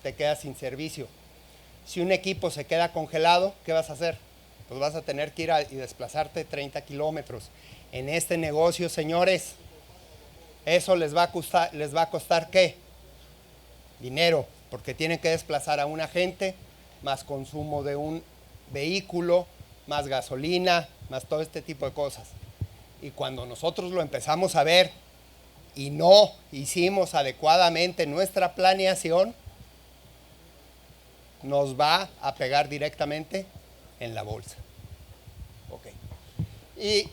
Te quedas sin servicio. Si un equipo se queda congelado, ¿qué vas a hacer? Pues vas a tener que ir y desplazarte 30 kilómetros. En este negocio, señores, eso les va a costar ¿qué? Dinero, porque tienen que desplazar a un agente, más consumo de un vehículo, más gasolina, más todo este tipo de cosas. Y cuando nosotros lo empezamos a ver y no hicimos adecuadamente nuestra planeación, nos va a pegar directamente en la bolsa. Okay. Y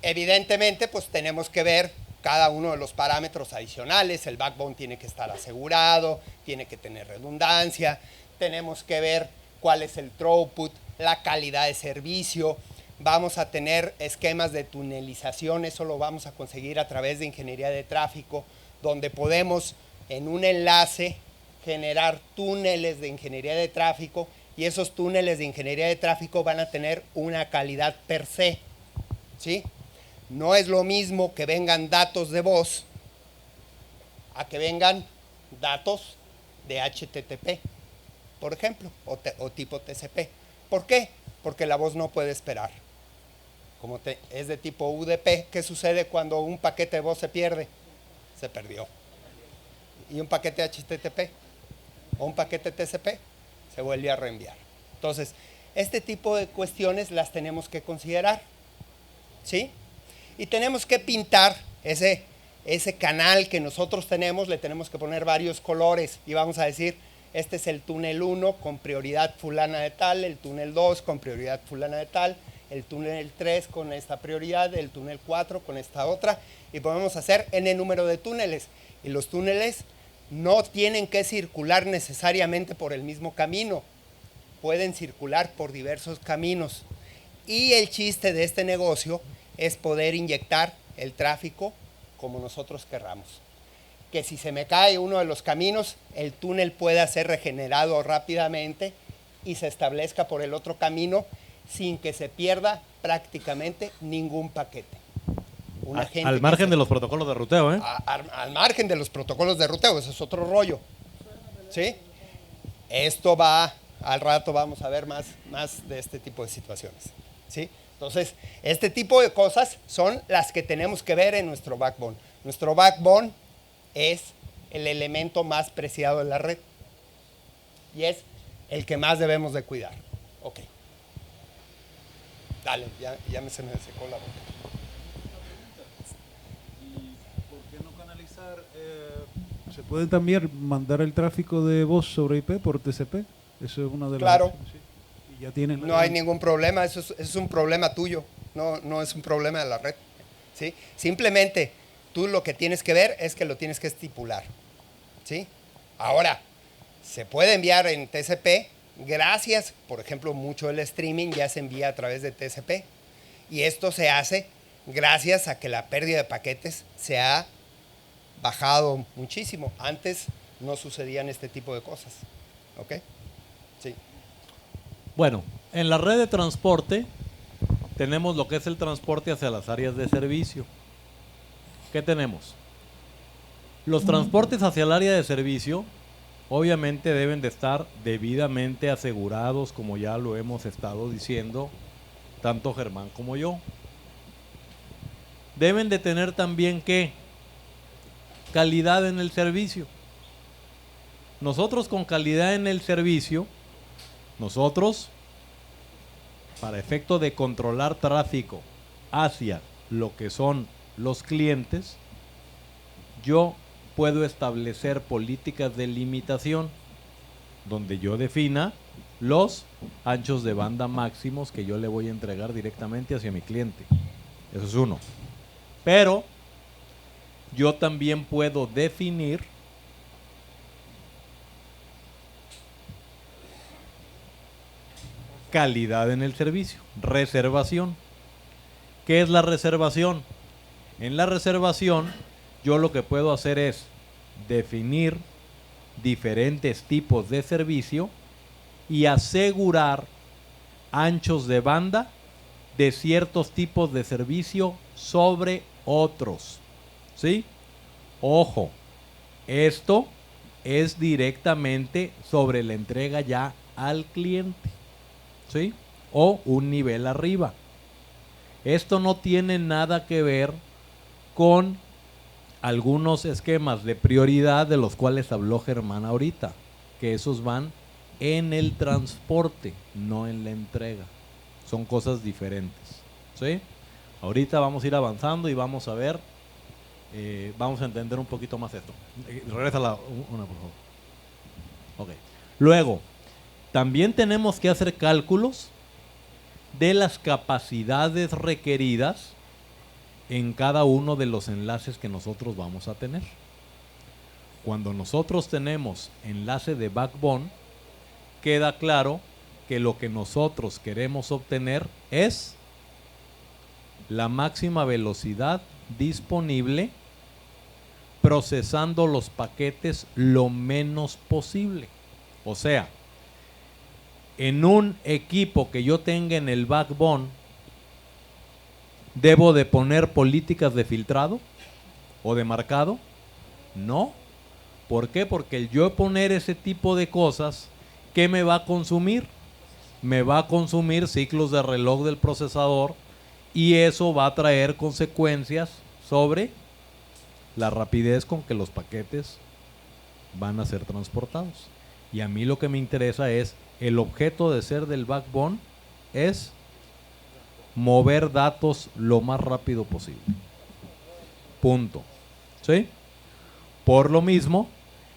evidentemente pues tenemos que ver cada uno de los parámetros adicionales. El backbone tiene que estar asegurado, tiene que tener redundancia, tenemos que ver cuál es el throughput, la calidad de servicio. Vamos a tener esquemas de tunelización, eso lo vamos a conseguir a través de ingeniería de tráfico, donde podemos en un enlace generar túneles de ingeniería de tráfico, y esos túneles de ingeniería de tráfico van a tener una calidad per se, ¿sí? No es lo mismo que vengan datos de voz a que vengan datos de HTTP, por ejemplo, o tipo TCP. ¿Por qué? Porque la voz no puede esperar. Como es de tipo UDP, ¿qué sucede cuando un paquete de voz se pierde? Se perdió. Y un paquete HTTP o un paquete TCP se vuelve a reenviar. Entonces, este tipo de cuestiones las tenemos que considerar, ¿sí? Y tenemos que pintar ese canal que nosotros tenemos, le tenemos que poner varios colores y vamos a decir, este es el túnel 1 con prioridad fulana de tal, el túnel 2 con prioridad fulana de tal, el túnel 3 con esta prioridad, el túnel 4 con esta otra, y podemos hacer n número de túneles. Y los túneles no tienen que circular necesariamente por el mismo camino, pueden circular por diversos caminos. Y el chiste de este negocio es poder inyectar el tráfico como nosotros querramos. Que si se me cae uno de los caminos, el túnel pueda ser regenerado rápidamente y se establezca por el otro camino sin que se pierda prácticamente ningún paquete. Al margen de los protocolos de ruteo, ¿eh? Al margen de los protocolos de ruteo, ese es otro rollo. ¿Sí? Esto va, al rato vamos a ver más de este tipo de situaciones, ¿sí? Entonces, este tipo de cosas son las que tenemos que ver en nuestro backbone. Nuestro backbone es el elemento más preciado de la red y es el que más debemos de cuidar. Ok. Dale, se me secó la boca. ¿Por qué no canalizar? ¿Se puede también mandar el tráfico de voz sobre IP por TCP? Eso es una de las... Claro. Sí. Y ya tienen... No hay ningún problema, eso es un problema tuyo, no es un problema de la red, ¿sí? Simplemente tú lo que tienes que ver es que lo tienes que estipular, ¿sí? Ahora, se puede enviar en TCP, gracias, por ejemplo, mucho del streaming ya se envía a través de TCP, y esto se hace gracias a que la pérdida de paquetes se ha bajado muchísimo. Antes no sucedían este tipo de cosas, ¿ok? Sí. Bueno, en la red de transporte tenemos lo que es el transporte hacia las áreas de servicio. ¿Qué tenemos? Los transportes hacia el área de servicio obviamente deben de estar debidamente asegurados, como ya lo hemos estado diciendo, tanto Germán como yo. Deben de tener también ¿qué? Calidad en el servicio. Nosotros con calidad en el servicio, nosotros, para efecto de controlar tráfico hacia lo que son los clientes, yo puedo establecer políticas de limitación donde yo defina los anchos de banda máximos que yo le voy a entregar directamente hacia mi cliente. Eso es uno. Pero yo también puedo definir calidad en el servicio, reservación. ¿Qué es la reservación? En la reservación yo lo que puedo hacer es definir diferentes tipos de servicio y asegurar anchos de banda de ciertos tipos de servicio sobre otros. ¿Sí? Ojo, esto es directamente sobre la entrega ya al cliente. ¿Sí? O un nivel arriba. Esto no tiene nada que ver con algunos esquemas de prioridad de los cuales habló Germán ahorita, que esos van en el transporte, no en la entrega. Son cosas diferentes. ¿Sí? Ahorita vamos a ir avanzando y vamos a ver, vamos a entender un poquito más esto. Regresa una, por favor. Ok. Luego, también tenemos que hacer cálculos de las capacidades requeridas en cada uno de los enlaces que nosotros vamos a tener. Cuando nosotros tenemos enlace de backbone, queda claro que lo que nosotros queremos obtener es la máxima velocidad disponible procesando los paquetes lo menos posible. O sea, en un equipo que yo tenga en el backbone, ¿debo de poner políticas de filtrado o de marcado? No. ¿Por qué? Porque el yo poner ese tipo de cosas, ¿qué me va a consumir? Me va a consumir ciclos de reloj del procesador y eso va a traer consecuencias sobre la rapidez con que los paquetes van a ser transportados. Y a mí lo que me interesa es, el objeto de ser del backbone es mover datos lo más rápido posible. Punto. ¿Sí? Por lo mismo,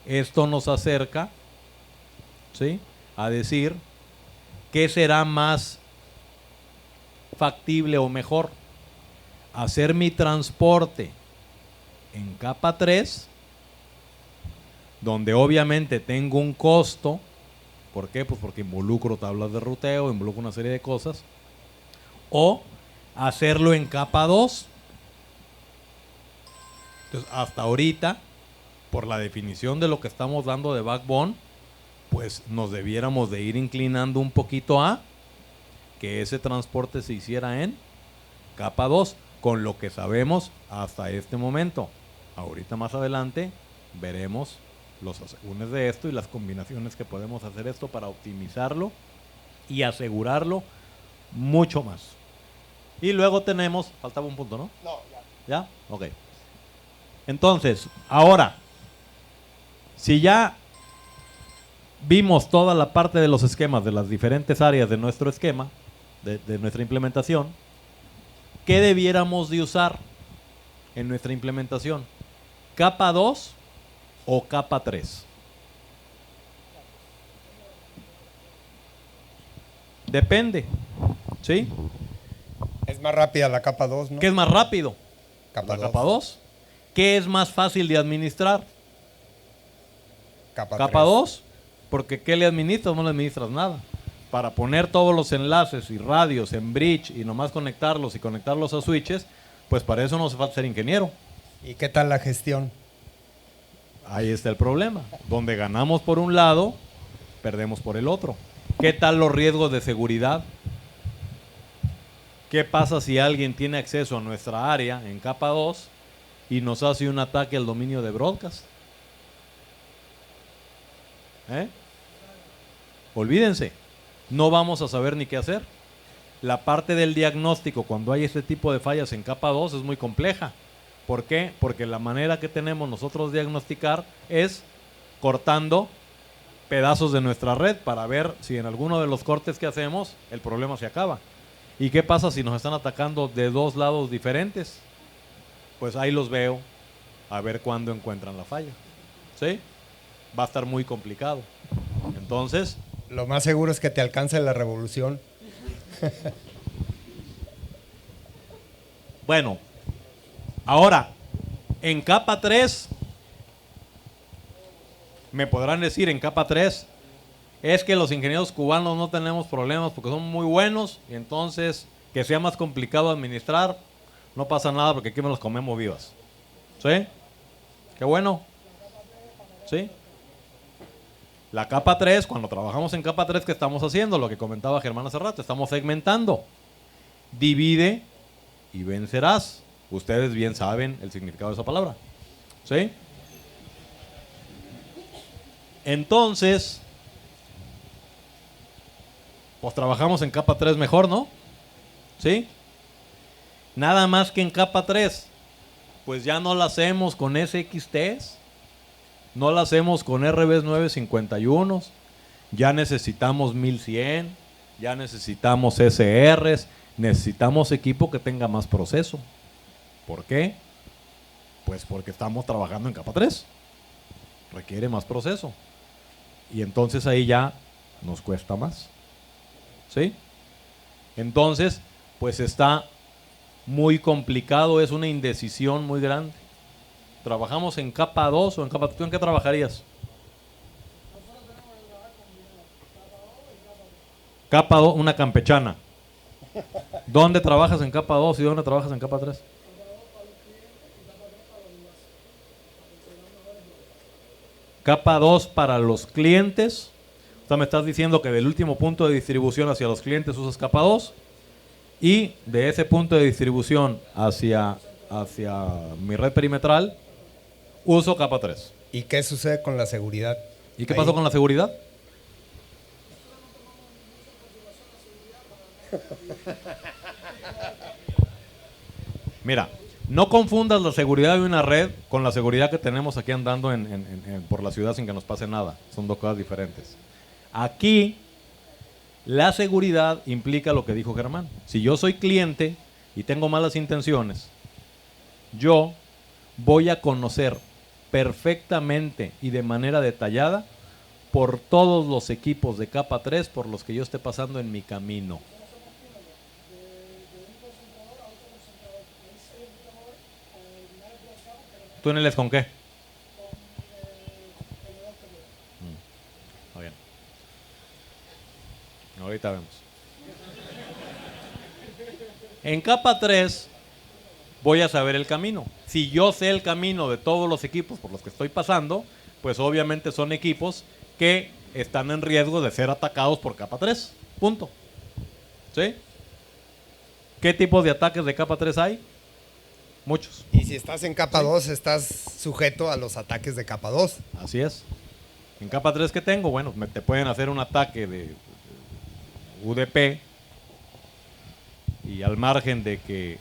esto nos acerca, ¿sí?, a decir qué será más factible o mejor. Hacer mi transporte en capa 3, donde obviamente tengo un costo. ¿Por qué? Pues porque involucro tablas de ruteo, involucro una serie de cosas. O hacerlo en capa 2. Entonces, hasta ahorita, por la definición de lo que estamos dando de backbone, pues nos debiéramos de ir inclinando un poquito a que ese transporte se hiciera en capa 2, con lo que sabemos hasta este momento. Ahorita más adelante veremos los asegúnes de esto y las combinaciones que podemos hacer esto para optimizarlo y asegurarlo mucho más. Y luego tenemos, faltaba un punto, ¿no? No, ¿Ya? Ok. Entonces, ahora, si ya vimos toda la parte de los esquemas de las diferentes áreas de nuestro esquema, de nuestra implementación, ¿qué debiéramos de usar en nuestra implementación? ¿Capa 2 o capa 3? Depende, ¿sí? Es más rápida la capa 2, ¿no? ¿Qué es más rápido? Capa La 2. capa 2. ¿Qué es más fácil de administrar? Capa Capa 3. 2, porque ¿qué le administras? No le administras nada. Para poner todos los enlaces y radios en bridge y nomás conectarlos y conectarlos a switches, pues para eso no hace falta ser ingeniero. ¿Y qué tal la gestión? Ahí está el problema. Donde ganamos por un lado, perdemos por el otro. ¿Qué tal los riesgos de seguridad? ¿Qué pasa si alguien tiene acceso a nuestra área en capa 2 y nos hace un ataque al dominio de broadcast? Olvídense, no vamos a saber ni qué hacer. La parte del diagnóstico cuando hay este tipo de fallas en capa 2 es muy compleja. ¿Por qué? Porque la manera que tenemos nosotros de diagnosticar es cortando pedazos de nuestra red para ver si en alguno de los cortes que hacemos el problema se acaba. ¿Y qué pasa si nos están atacando de dos lados diferentes? Pues ahí los veo a ver cuándo encuentran la falla. ¿Sí? Va a estar muy complicado. Entonces, Lo más seguro es que te alcance la revolución. bueno, ahora, en capa 3, me podrán decir en capa 3, es que los ingenieros cubanos no tenemos problemas porque son muy buenos y entonces que sea más complicado administrar, no pasa nada porque aquí me los comemos vivas. ¿Sí? Qué bueno. ¿Sí? La capa 3, cuando trabajamos en capa 3, ¿qué estamos haciendo? Lo que comentaba Germán hace rato, estamos segmentando. Divide y vencerás. Ustedes bien saben el significado de esa palabra. ¿Sí? Entonces, pues trabajamos en capa 3 mejor, ¿no? ¿Sí? Nada más que en capa 3, pues ya no la hacemos con SXTs, no la hacemos con RBs 951, ya necesitamos 1100, ya necesitamos SRs, necesitamos equipo que tenga más proceso. ¿Por qué? Pues porque estamos trabajando en capa 3. Requiere más proceso. Y entonces ahí ya nos cuesta más. ¿Sí? Entonces, pues está muy complicado, es una indecisión muy grande. ¿Trabajamos en capa 2 o en capa 3? ¿Tú en qué trabajarías? Capa 2, una campechana. ¿Dónde trabajas en capa 2 y dónde trabajas en capa 3? Capa 2 para los clientes. O sea, me estás diciendo que del último punto de distribución hacia los clientes usas capa 2 y de ese punto de distribución hacia mi red perimetral uso capa 3. ¿Y qué sucede con la seguridad? ¿Y qué Ahí. pasó con la seguridad? Mira, no confundas la seguridad de una red con la seguridad que tenemos aquí andando por la ciudad sin que nos pase nada. Son dos cosas diferentes. Aquí, la seguridad implica lo que dijo Germán. Si yo soy cliente y tengo malas intenciones, yo voy a conocer perfectamente y de manera detallada por todos los equipos de capa 3 por los que yo esté pasando en mi camino. ¿Túneles con qué? Está bien. Ahorita vemos. En capa 3 voy a saber el camino. Si yo sé el camino de todos los equipos por los que estoy pasando, pues obviamente son equipos que están en riesgo de ser atacados por capa 3. Punto. ¿Sí? ¿Qué tipos de ataques de capa 3 hay? muchos. Y si estás en capa 2, estás sujeto a los ataques de capa 2. Así es. En capa 3 que tengo, bueno, te pueden hacer un ataque de UDP y al margen de que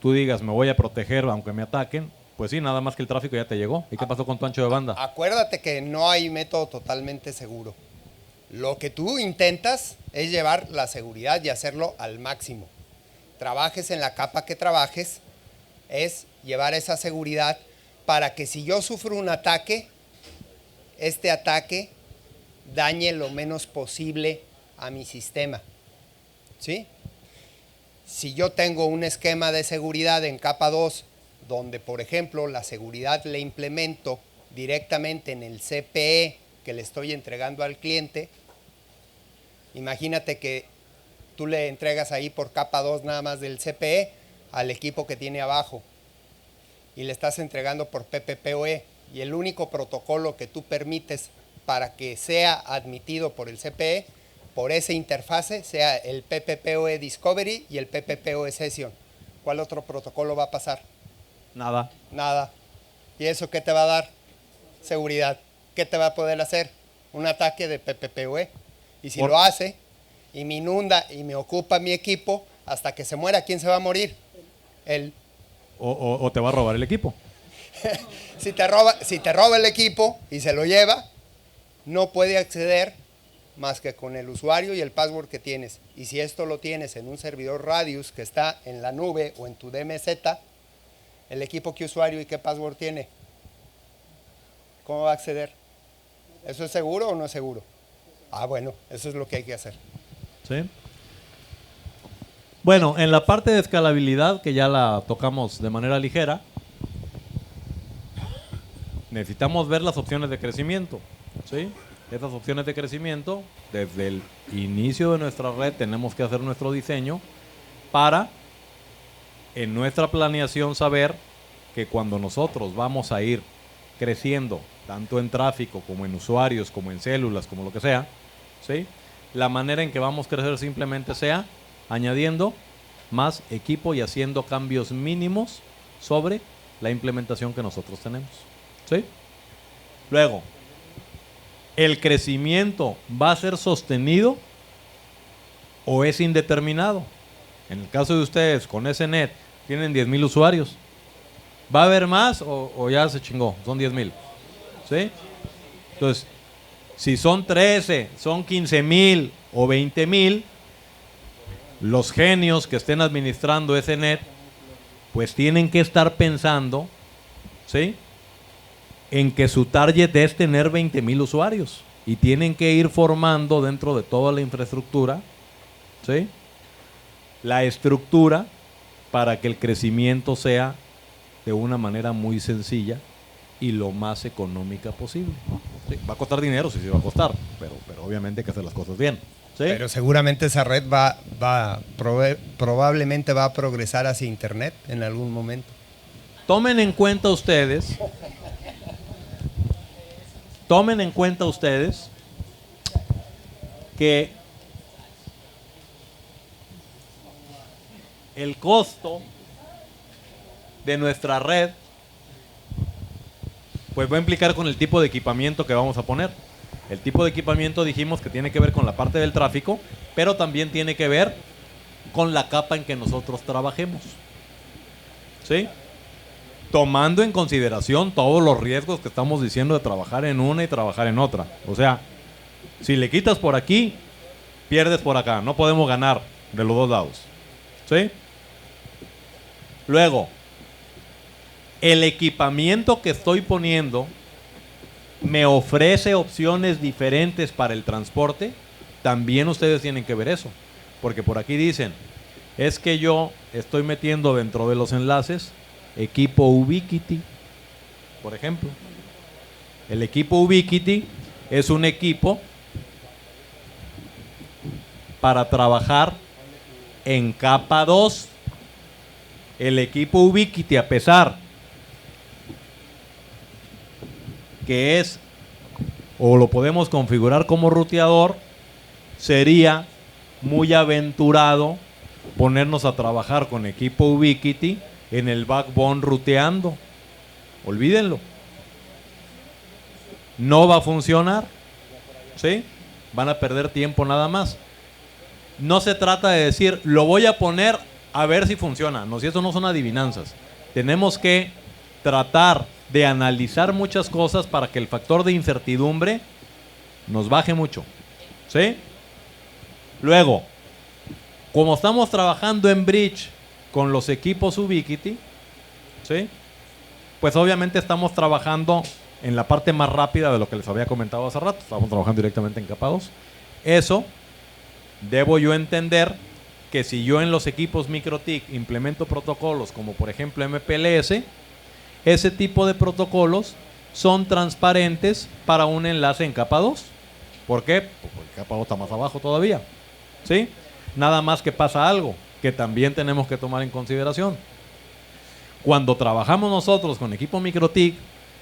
tú digas me voy a proteger aunque me ataquen, pues sí, nada más que el tráfico ya te llegó. ¿Y qué pasó con tu ancho de banda? Acuérdate que no hay método totalmente seguro. Lo que tú intentas es llevar la seguridad y hacerlo al máximo. Trabajes en la capa que trabajes, es llevar esa seguridad para que si yo sufro un ataque, este ataque dañe lo menos posible a mi sistema. ¿Sí? Si yo tengo un esquema de seguridad en capa 2, donde por ejemplo la seguridad le implemento directamente en el CPE que le estoy entregando al cliente, imagínate que tú le entregas ahí por capa 2 nada más del CPE al equipo que tiene abajo y le estás entregando por PPPoE y el único protocolo que tú permites para que sea admitido por el CPE, por esa interfase, sea el PPPoE Discovery y el PPPoE Session. ¿Cuál otro protocolo va a pasar? Nada. Nada. ¿Y eso qué te va a dar? Seguridad. ¿Qué te va a poder hacer? Un ataque de PPPoE. Y si lo hace y me inunda y me ocupa mi equipo, hasta que se muera, ¿quién se va a morir? Él. O te va a robar el equipo. Si te roba el equipo y se lo lleva, no puede acceder más que con el usuario y el password que tienes. Y si esto lo tienes en un servidor Radius que está en la nube o en tu DMZ, el equipo qué usuario y qué password tiene. ¿Cómo va a acceder? ¿Eso es seguro o no es seguro? Ah, bueno, eso es lo que hay que hacer. ¿Sí? Bueno, en la parte de escalabilidad, que ya la tocamos de manera ligera, necesitamos ver las opciones de crecimiento. ¿Sí? Esas opciones de crecimiento, desde el inicio de nuestra red tenemos que hacer nuestro diseño para, en nuestra planeación, saber que cuando nosotros vamos a ir creciendo, tanto en tráfico como en usuarios, como en células, como lo que sea, ¿sí? La manera en que vamos a crecer simplemente sea añadiendo más equipo y haciendo cambios mínimos sobre la implementación que nosotros tenemos. ¿Sí? Luego, ¿el crecimiento va a ser sostenido o es indeterminado? En el caso de ustedes, con SNet, tienen 10,000 usuarios. ¿Va a haber más o ya se chingó? Son 10,000. ¿Sí? Entonces, si son 13, son 15,000 o 20,000, los genios que estén administrando SNet, pues tienen que estar pensando, ¿sí?, en que su target es tener 20,000 usuarios y tienen que ir formando dentro de toda la infraestructura, ¿sí?, la estructura para que el crecimiento sea de una manera muy sencilla y lo más económica posible. Sí, va a costar dinero, sí va a costar, pero obviamente hay que hacer las cosas bien. ¿Sí? Pero seguramente esa red probablemente va a progresar hacia Internet en algún momento. Tomen en cuenta ustedes que el costo de nuestra red pues va a implicar con el tipo de equipamiento que vamos a poner. El tipo de equipamiento dijimos que tiene que ver con la parte del tráfico, pero también tiene que ver con la capa en que nosotros trabajemos. ¿Sí? Tomando en consideración todos los riesgos que estamos diciendo de trabajar en una y trabajar en otra. O sea, si le quitas por aquí, pierdes por acá. No podemos ganar de los dos lados. ¿Sí? Luego, el equipamiento que estoy poniendo me ofrece opciones diferentes para el transporte. También ustedes tienen que ver eso. Porque por aquí dicen, es que yo estoy metiendo dentro de los enlaces equipo Ubiquiti, por ejemplo. El equipo Ubiquiti es un equipo para trabajar en capa 2. El equipo Ubiquiti, a pesar que es, o lo podemos configurar como ruteador, sería muy aventurado ponernos a trabajar con equipo Ubiquiti en el backbone ruteando. Olvídenlo. No va a funcionar. ¿Sí? Van a perder tiempo nada más. No se trata de decir, lo voy a poner a ver si funciona. No, si eso no son adivinanzas. Tenemos que tratar de analizar muchas cosas para que el factor de incertidumbre nos baje mucho. ¿Sí? Luego, como estamos trabajando en Bridge con los equipos Ubiquiti, ¿sí? Pues obviamente estamos trabajando en la parte más rápida de lo que les había comentado hace rato. Estamos trabajando directamente en capa 2. Eso debo yo entender que si yo en los equipos MikroTik implemento protocolos como por ejemplo MPLS, ese tipo de protocolos son transparentes para un enlace en capa 2. ¿Por qué? Pues porque capa 2 está más abajo todavía. ¿Sí? Nada más que pasa algo que también tenemos que tomar en consideración. Cuando trabajamos nosotros con equipo MikroTik,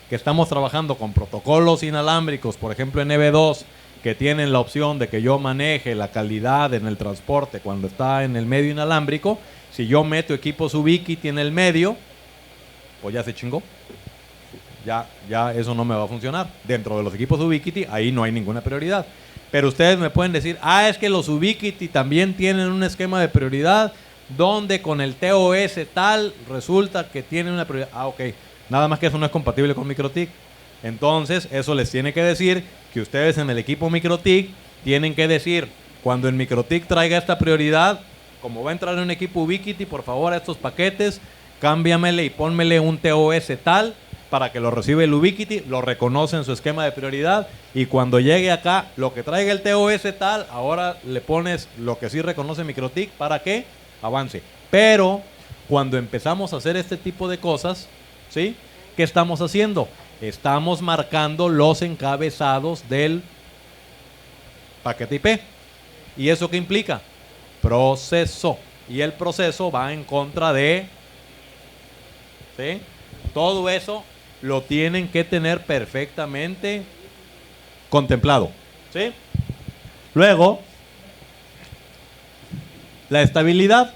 que estamos trabajando con protocolos inalámbricos, por ejemplo NB2, que tienen la opción de que yo maneje la calidad en el transporte cuando está en el medio inalámbrico, si yo meto equipos Ubiquiti en el medio, pues ya se chingó. Ya eso no me va a funcionar. Dentro de los equipos Ubiquiti, ahí no hay ninguna prioridad. Pero ustedes me pueden decir, es que los Ubiquiti también tienen un esquema de prioridad donde con el TOS tal resulta que tienen una prioridad. Ok, nada más que eso no es compatible con MikroTik. Entonces, eso les tiene que decir que ustedes en el equipo MikroTik tienen que decir, cuando el MikroTik traiga esta prioridad, como va a entrar en un equipo Ubiquiti, por favor a estos paquetes, cámbiamele y pónmele un TOS tal para que lo reciba el Ubiquiti, lo reconoce en su esquema de prioridad y cuando llegue acá, lo que traiga el TOS tal, ahora le pones lo que sí reconoce MikroTik para que avance. Pero cuando empezamos a hacer este tipo de cosas, ¿sí? ¿Qué estamos haciendo? Estamos marcando los encabezados del paquete IP. ¿Y eso qué implica? Proceso. Y el proceso va en contra de... ¿sí? Todo eso lo tienen que tener perfectamente contemplado. ¿Sí? Luego, la estabilidad.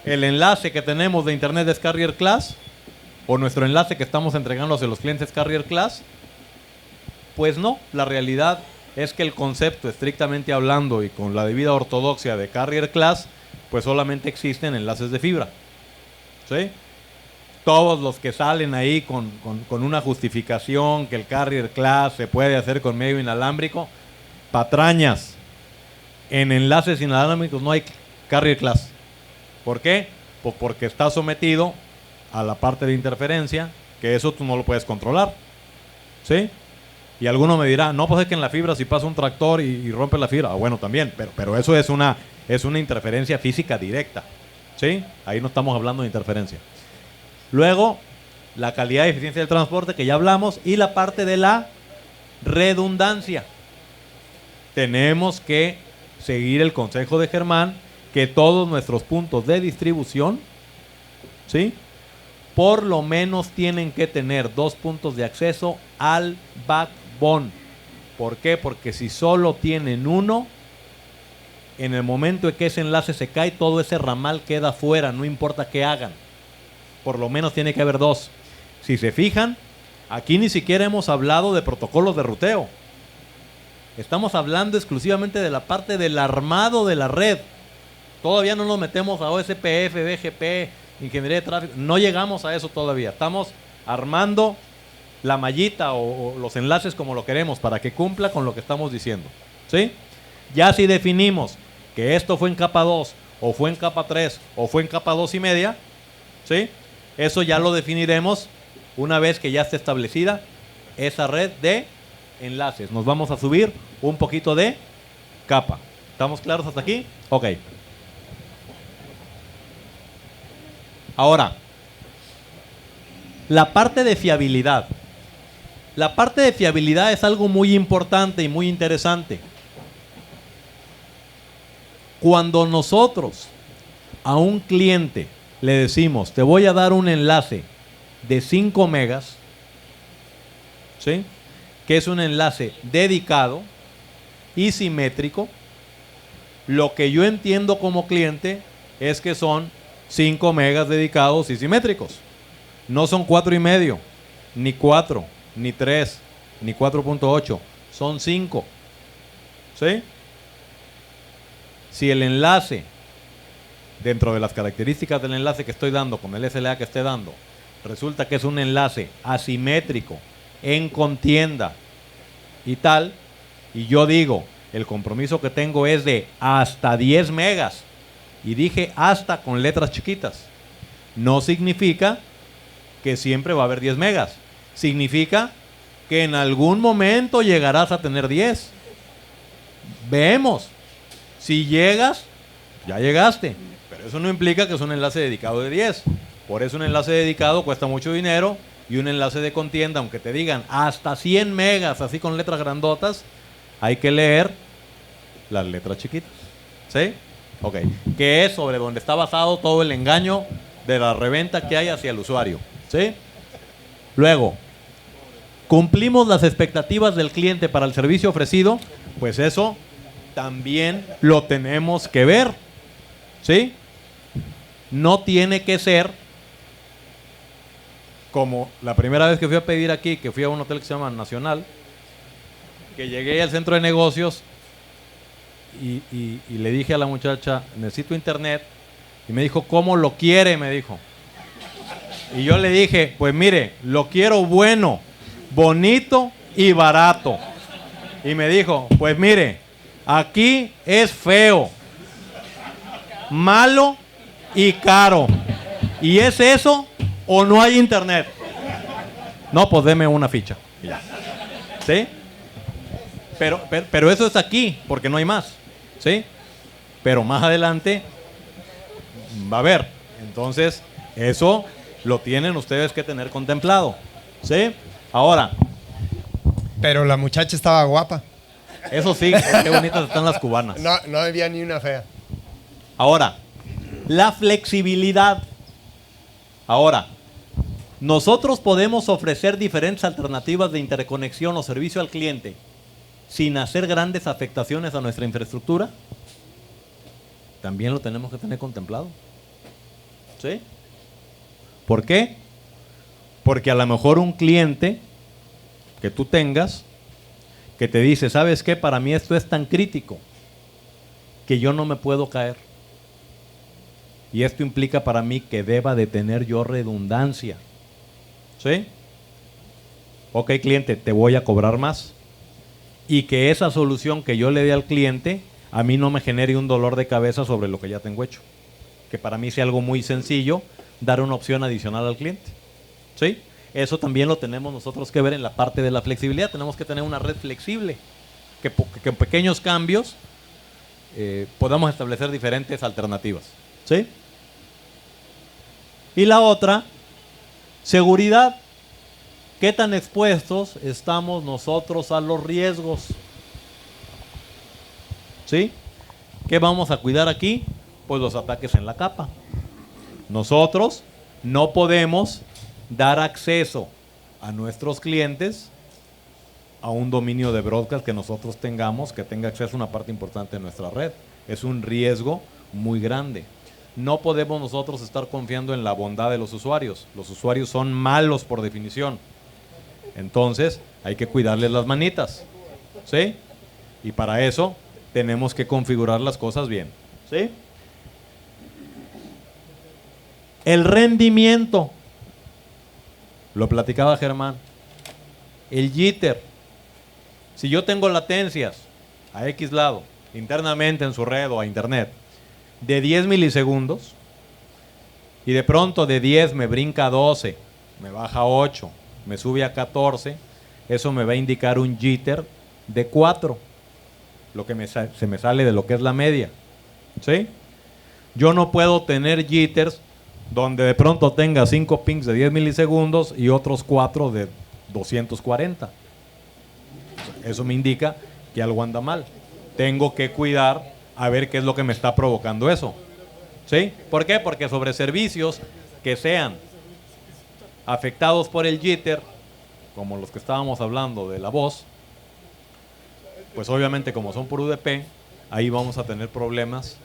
El enlace que tenemos de Internet es Carrier Class, o nuestro enlace que estamos entregando hacia los clientes Carrier Class. Pues no, la realidad es que el concepto, estrictamente hablando y con la debida ortodoxia de Carrier Class, pues solamente existen enlaces de fibra. ¿Sí? Todos los que salen ahí con una justificación que el Carrier Class se puede hacer con medio inalámbrico, patrañas. En enlaces inalámbricos no hay Carrier Class. ¿Por qué? Pues porque está sometido a la parte de interferencia, que eso tú no lo puedes controlar. ¿Sí? Y alguno me dirá, no, pues es que en la fibra si pasa un tractor y rompe la fibra. Bueno, también, pero eso es una interferencia física directa. ¿Sí? Ahí no estamos hablando de interferencia. Luego, la calidad y eficiencia del transporte, que ya hablamos, y la parte de la redundancia. Tenemos que seguir el consejo de Germán, que todos nuestros puntos de distribución, ¿sí?, por lo menos tienen que tener 2 puntos de acceso al backbone. ¿Por qué? Porque si solo tienen uno, en el momento en que ese enlace se cae, todo ese ramal queda fuera, no importa qué hagan. Por lo menos tiene que haber 2. Si se fijan, aquí ni siquiera hemos hablado de protocolos de ruteo. Estamos hablando exclusivamente de la parte del armado de la red. Todavía no nos metemos a OSPF, BGP, ingeniería de tráfico. No llegamos a eso todavía. Estamos armando la mallita o los enlaces como lo queremos para que cumpla con lo que estamos diciendo. ¿Sí? Ya si definimos que esto fue en capa 2, o fue en capa 3, o fue en capa 2.5, ¿sí?, eso ya lo definiremos una vez que ya esté establecida esa red de enlaces. Nos vamos a subir un poquito de capa. ¿Estamos claros hasta aquí? Ok. Ahora, la parte de fiabilidad. La parte de fiabilidad es algo muy importante y muy interesante. Cuando nosotros a un cliente le decimos, te voy a dar un enlace de 5 megas, ¿sí?, que es un enlace dedicado y simétrico, lo que yo entiendo como cliente es que son 5 megas dedicados y simétricos. No son 4,5, ni 4, ni 3, ni 4.8, son 5. ¿Sí? Si el enlace, dentro de las características del enlace que estoy dando, con el SLA que esté dando, resulta que es un enlace asimétrico, en contienda y tal, y yo digo, el compromiso que tengo es de hasta 10 megas, y dije hasta con letras chiquitas, no significa que siempre va a haber 10 megas, significa que en algún momento llegarás a tener 10. Vemos, si llegas, ya llegaste, pero eso no implica que es un enlace dedicado de 10. Por eso un enlace dedicado cuesta mucho dinero, y un enlace de contienda, aunque te digan hasta 100 megas, así con letras grandotas, hay que leer las letras chiquitas. ¿Sí? Ok. Que es sobre donde está basado todo el engaño de la reventa que hay hacia el usuario. ¿Sí? Luego, ¿cumplimos las expectativas del cliente para el servicio ofrecido? Pues eso también lo tenemos que ver. ¿Sí? No tiene que ser como la primera vez que fui a pedir aquí, que fui a un hotel que se llama Nacional, que llegué al centro de negocios y le dije a la muchacha, necesito internet, y me dijo, ¿cómo lo quiere? Me dijo. Y yo le dije, pues mire, lo quiero bueno, bonito y barato. Y me dijo, pues mire, aquí es feo, malo y caro. ¿Y es eso o no hay internet? No, pues deme una ficha. Y ya. ¿Sí? Pero eso es aquí, porque no hay más. ¿Sí? Pero más adelante va a haber. Entonces, eso lo tienen ustedes que tener contemplado. ¿Sí? Ahora. Pero la muchacha estaba guapa. Eso sí, qué bonitas están las cubanas. No había ni una fea. Ahora, la flexibilidad. Ahora, nosotros podemos ofrecer diferentes alternativas de interconexión o servicio al cliente sin hacer grandes afectaciones a nuestra infraestructura. También lo tenemos que tener contemplado. ¿Sí? ¿Por qué? Porque a lo mejor un cliente que tú tengas que te dice, ¿sabes qué? Para mí esto es tan crítico que yo no me puedo caer. Y esto implica para mí que deba de tener yo redundancia. ¿Sí? Ok, cliente, te voy a cobrar más. Y que esa solución que yo le dé al cliente a mí no me genere un dolor de cabeza sobre lo que ya tengo hecho. Que para mí sea algo muy sencillo dar una opción adicional al cliente. ¿Sí? Eso también lo tenemos nosotros que ver en la parte de la flexibilidad. Tenemos que tener una red flexible. Que en pequeños cambios podamos establecer diferentes alternativas. ¿Sí? Y la otra, seguridad. ¿Qué tan expuestos estamos nosotros a los riesgos? ¿Sí? ¿Qué vamos a cuidar aquí? Pues los ataques en la capa. Nosotros no podemos dar acceso a nuestros clientes a un dominio de broadcast que nosotros tengamos, que tenga acceso a una parte importante de nuestra red. Es un riesgo muy grande. No podemos nosotros estar confiando en la bondad de los usuarios. Los usuarios son malos por definición. Entonces, hay que cuidarles las manitas. ¿Sí? Y para eso, tenemos que configurar las cosas bien. ¿Sí? El rendimiento. Lo platicaba Germán. El jitter. Si yo tengo latencias a X lado, internamente en su red o a internet, de 10 milisegundos, y de pronto de 10 me brinca a 12, me baja a 8, me sube a 14, eso me va a indicar un jitter de 4, lo que se me sale de lo que es la media. ¿Sí? Yo no puedo tener jitters donde de pronto tenga 5 pings de 10 milisegundos y otros 4 de 240. Eso me indica que algo anda mal. Tengo que cuidar a ver qué es lo que me está provocando eso. ¿Sí? ¿Por qué? Porque sobre servicios que sean afectados por el jitter, como los que estábamos hablando de la voz, pues obviamente como son por UDP, ahí vamos a tener problemas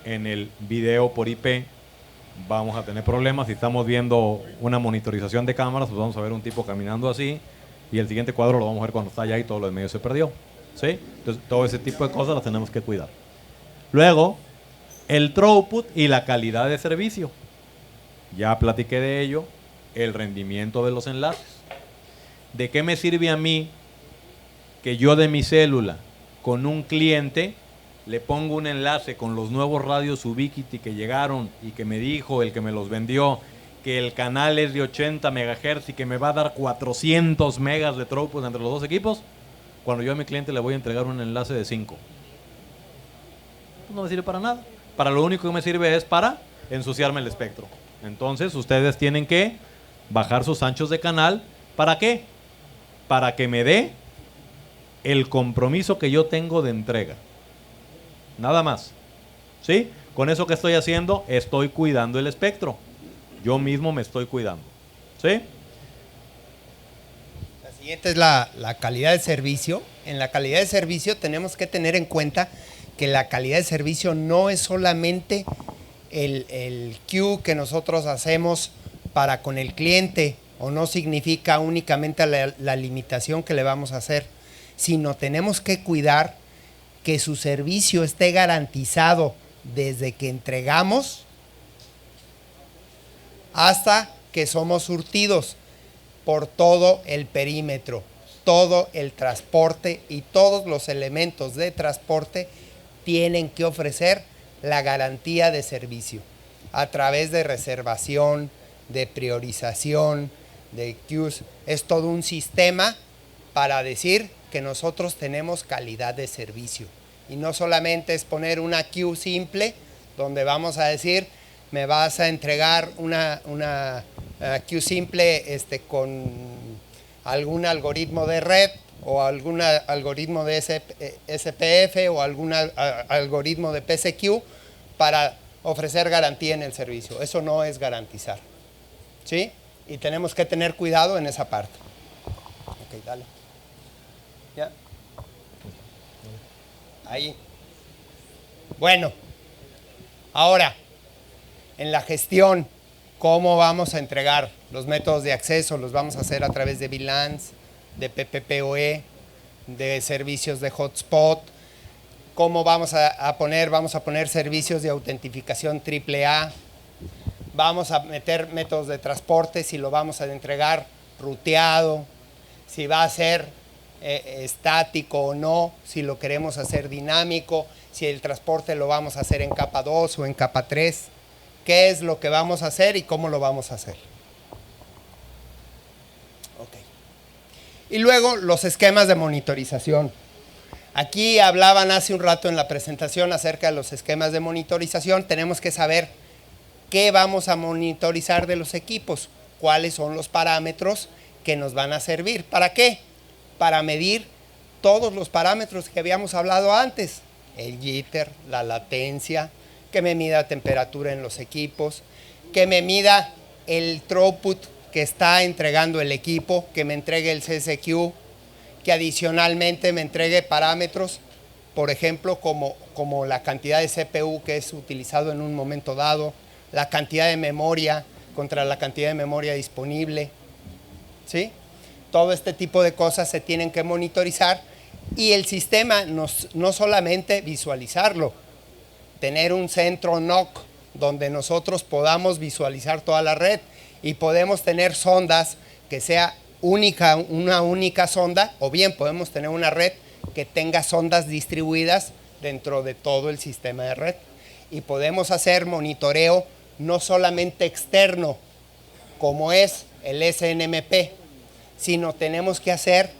en el video por IP vamos a tener problemas. Si estamos viendo una monitorización de cámaras, pues vamos a ver un tipo caminando así, y el siguiente cuadro lo vamos a ver cuando está allá y todo lo de medio se perdió, ¿sí? Entonces, todo ese tipo de cosas las tenemos que cuidar. Luego, el throughput y la calidad de servicio. Ya platiqué de ello. El rendimiento de los enlaces. ¿De qué me sirve a mí que yo de mi célula con un cliente le pongo un enlace con los nuevos radios Ubiquiti que llegaron y que me dijo el que me los vendió que el canal es de 80 MHz y que me va a dar 400 megas de throughput entre los dos equipos, cuando yo a mi cliente le voy a entregar un enlace de 5? No me sirve para nada. Para lo único que me sirve es para ensuciarme el espectro. Entonces ustedes tienen que bajar sus anchos de canal. ¿Para qué? Para que me dé el compromiso que yo tengo de entrega. Nada más. ¿Sí? Con eso que estoy haciendo, estoy cuidando el espectro. Yo mismo me estoy cuidando. ¿Sí? La siguiente es la calidad de servicio. En la calidad de servicio tenemos que tener en cuenta que la calidad de servicio no es solamente el queue que nosotros hacemos para con el cliente, o no significa únicamente la limitación que le vamos a hacer, sino tenemos que cuidar que su servicio esté garantizado desde que entregamos hasta que somos surtidos por todo el perímetro, todo el transporte y todos los elementos de transporte tienen que ofrecer la garantía de servicio a través de reservación, de priorización, de queues. Es todo un sistema para decir que nosotros tenemos calidad de servicio. Y no solamente es poner una queue simple donde vamos a decir, me vas a entregar una queue simple con algún algoritmo de red o algún algoritmo de SPF o algún algoritmo de PCQ para ofrecer garantía en el servicio. Eso no es garantizar. ¿Sí? Y tenemos que tener cuidado en esa parte. Ok, dale. ¿Ya? Ahí. Bueno, ahora, en la gestión, ¿cómo vamos a entregar los métodos de acceso? Los vamos a hacer a través de VLANs, de PPPoE, de servicios de hotspot. ¿Cómo vamos a poner? Vamos a poner servicios de autentificación AAA. Vamos a meter métodos de transporte, si lo vamos a entregar ruteado, si va a ser estático o no, si lo queremos hacer dinámico, si el transporte lo vamos a hacer en capa 2 o en capa 3. ¿Qué es lo que vamos a hacer y cómo lo vamos a hacer? Okay. Y luego los esquemas de monitorización. Aquí hablaban hace un rato en la presentación acerca de los esquemas de monitorización. Tenemos que saber qué vamos a monitorizar de los equipos, cuáles son los parámetros que nos van a servir. ¿Para qué? Para medir todos los parámetros que habíamos hablado antes. El jitter, la latencia, que me mida temperatura en los equipos, que me mida el throughput que está entregando el equipo, que me entregue el CSQ, que adicionalmente me entregue parámetros, por ejemplo, como la cantidad de CPU que es utilizado en un momento dado, la cantidad de memoria contra la cantidad de memoria disponible, ¿sí? Todo este tipo de cosas se tienen que monitorizar y el sistema no solamente visualizarlo, tener un centro NOC donde nosotros podamos visualizar toda la red y podemos tener sondas que sea una única sonda, o bien podemos tener una red que tenga sondas distribuidas dentro de todo el sistema de red y podemos hacer monitoreo no solamente externo como es el SNMP, sino tenemos que hacer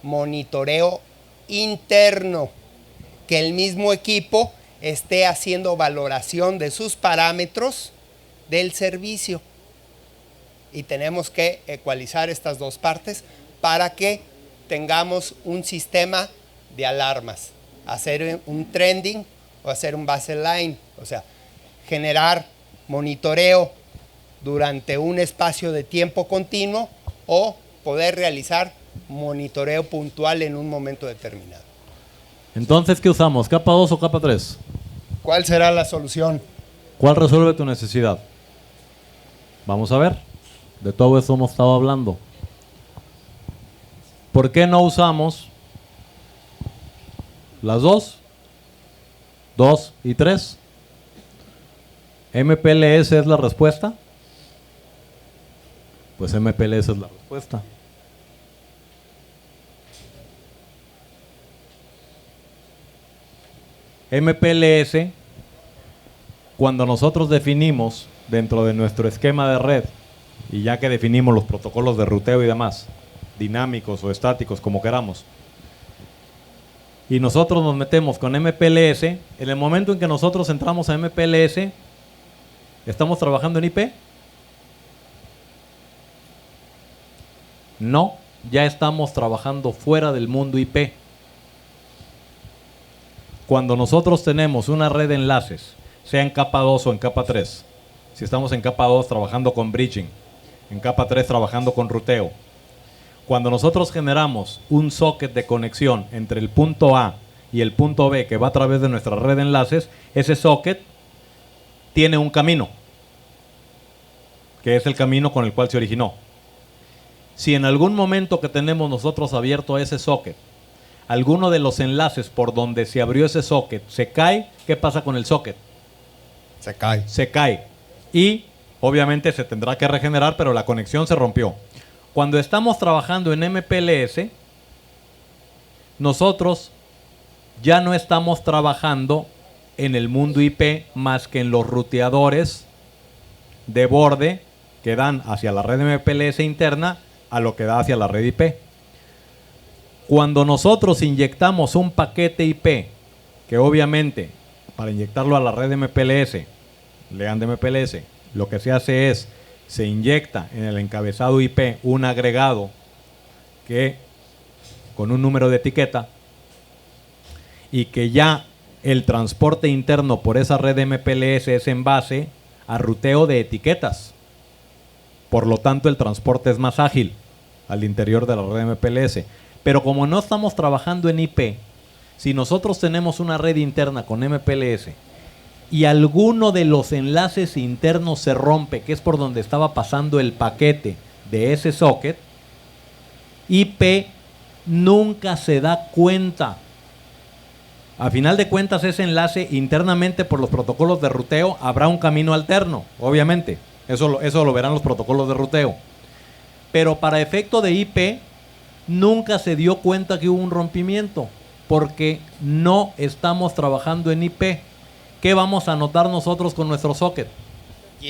monitoreo interno, que el mismo equipo esté haciendo valoración de sus parámetros del servicio. Y tenemos que ecualizar estas dos partes para que tengamos un sistema de alarmas, hacer un trending o hacer un baseline, o sea, generar monitoreo durante un espacio de tiempo continuo o poder realizar monitoreo puntual en un momento determinado. Entonces, ¿qué usamos? ¿Capa 2 o capa 3? ¿Cuál será la solución? ¿Cuál resuelve tu necesidad? Vamos a ver. De todo eso hemos estado hablando. ¿Por qué no usamos las 2 y 3? ¿MPLS es la respuesta? Pues MPLS es la respuesta. MPLS, cuando nosotros definimos dentro de nuestro esquema de red, y ya que definimos los protocolos de ruteo y demás, dinámicos o estáticos, como queramos, y nosotros nos metemos con MPLS, en el momento en que nosotros entramos a MPLS, ¿estamos trabajando en IP? No, ya estamos trabajando fuera del mundo IP. Cuando nosotros tenemos una red de enlaces, sea en capa 2 o en capa 3, si estamos en capa 2 trabajando con bridging, en capa 3 trabajando con ruteo, cuando nosotros generamos un socket de conexión entre el punto A y el punto B que va a través de nuestra red de enlaces, ese socket tiene un camino, que es el camino con el cual se originó. Si en algún momento que tenemos nosotros abierto ese socket, alguno de los enlaces por donde se abrió ese socket se cae, ¿qué pasa con el socket? Se cae. Se cae. Y obviamente se tendrá que regenerar, pero la conexión se rompió. Cuando estamos trabajando en MPLS, nosotros ya no estamos trabajando en el mundo IP más que en los ruteadores de borde que dan hacia la red MPLS interna a lo que da hacia la red IP. Cuando nosotros inyectamos un paquete IP, que obviamente para inyectarlo a la red MPLS, lean de MPLS, lo que se hace es, se inyecta en el encabezado IP un agregado que con un número de etiqueta y que ya el transporte interno por esa red MPLS es en base a ruteo de etiquetas. Por lo tanto, el transporte es más ágil al interior de la red MPLS. Pero como no estamos trabajando en IP, si nosotros tenemos una red interna con MPLS y alguno de los enlaces internos se rompe, que es por donde estaba pasando el paquete de ese socket, IP nunca se da cuenta. A final de cuentas, ese enlace internamente por los protocolos de ruteo habrá un camino alterno, obviamente. Eso lo verán los protocolos de ruteo. Pero para efecto de IP, nunca se dio cuenta que hubo un rompimiento, porque no estamos trabajando en IP. ¿Qué vamos a anotar nosotros con nuestro socket?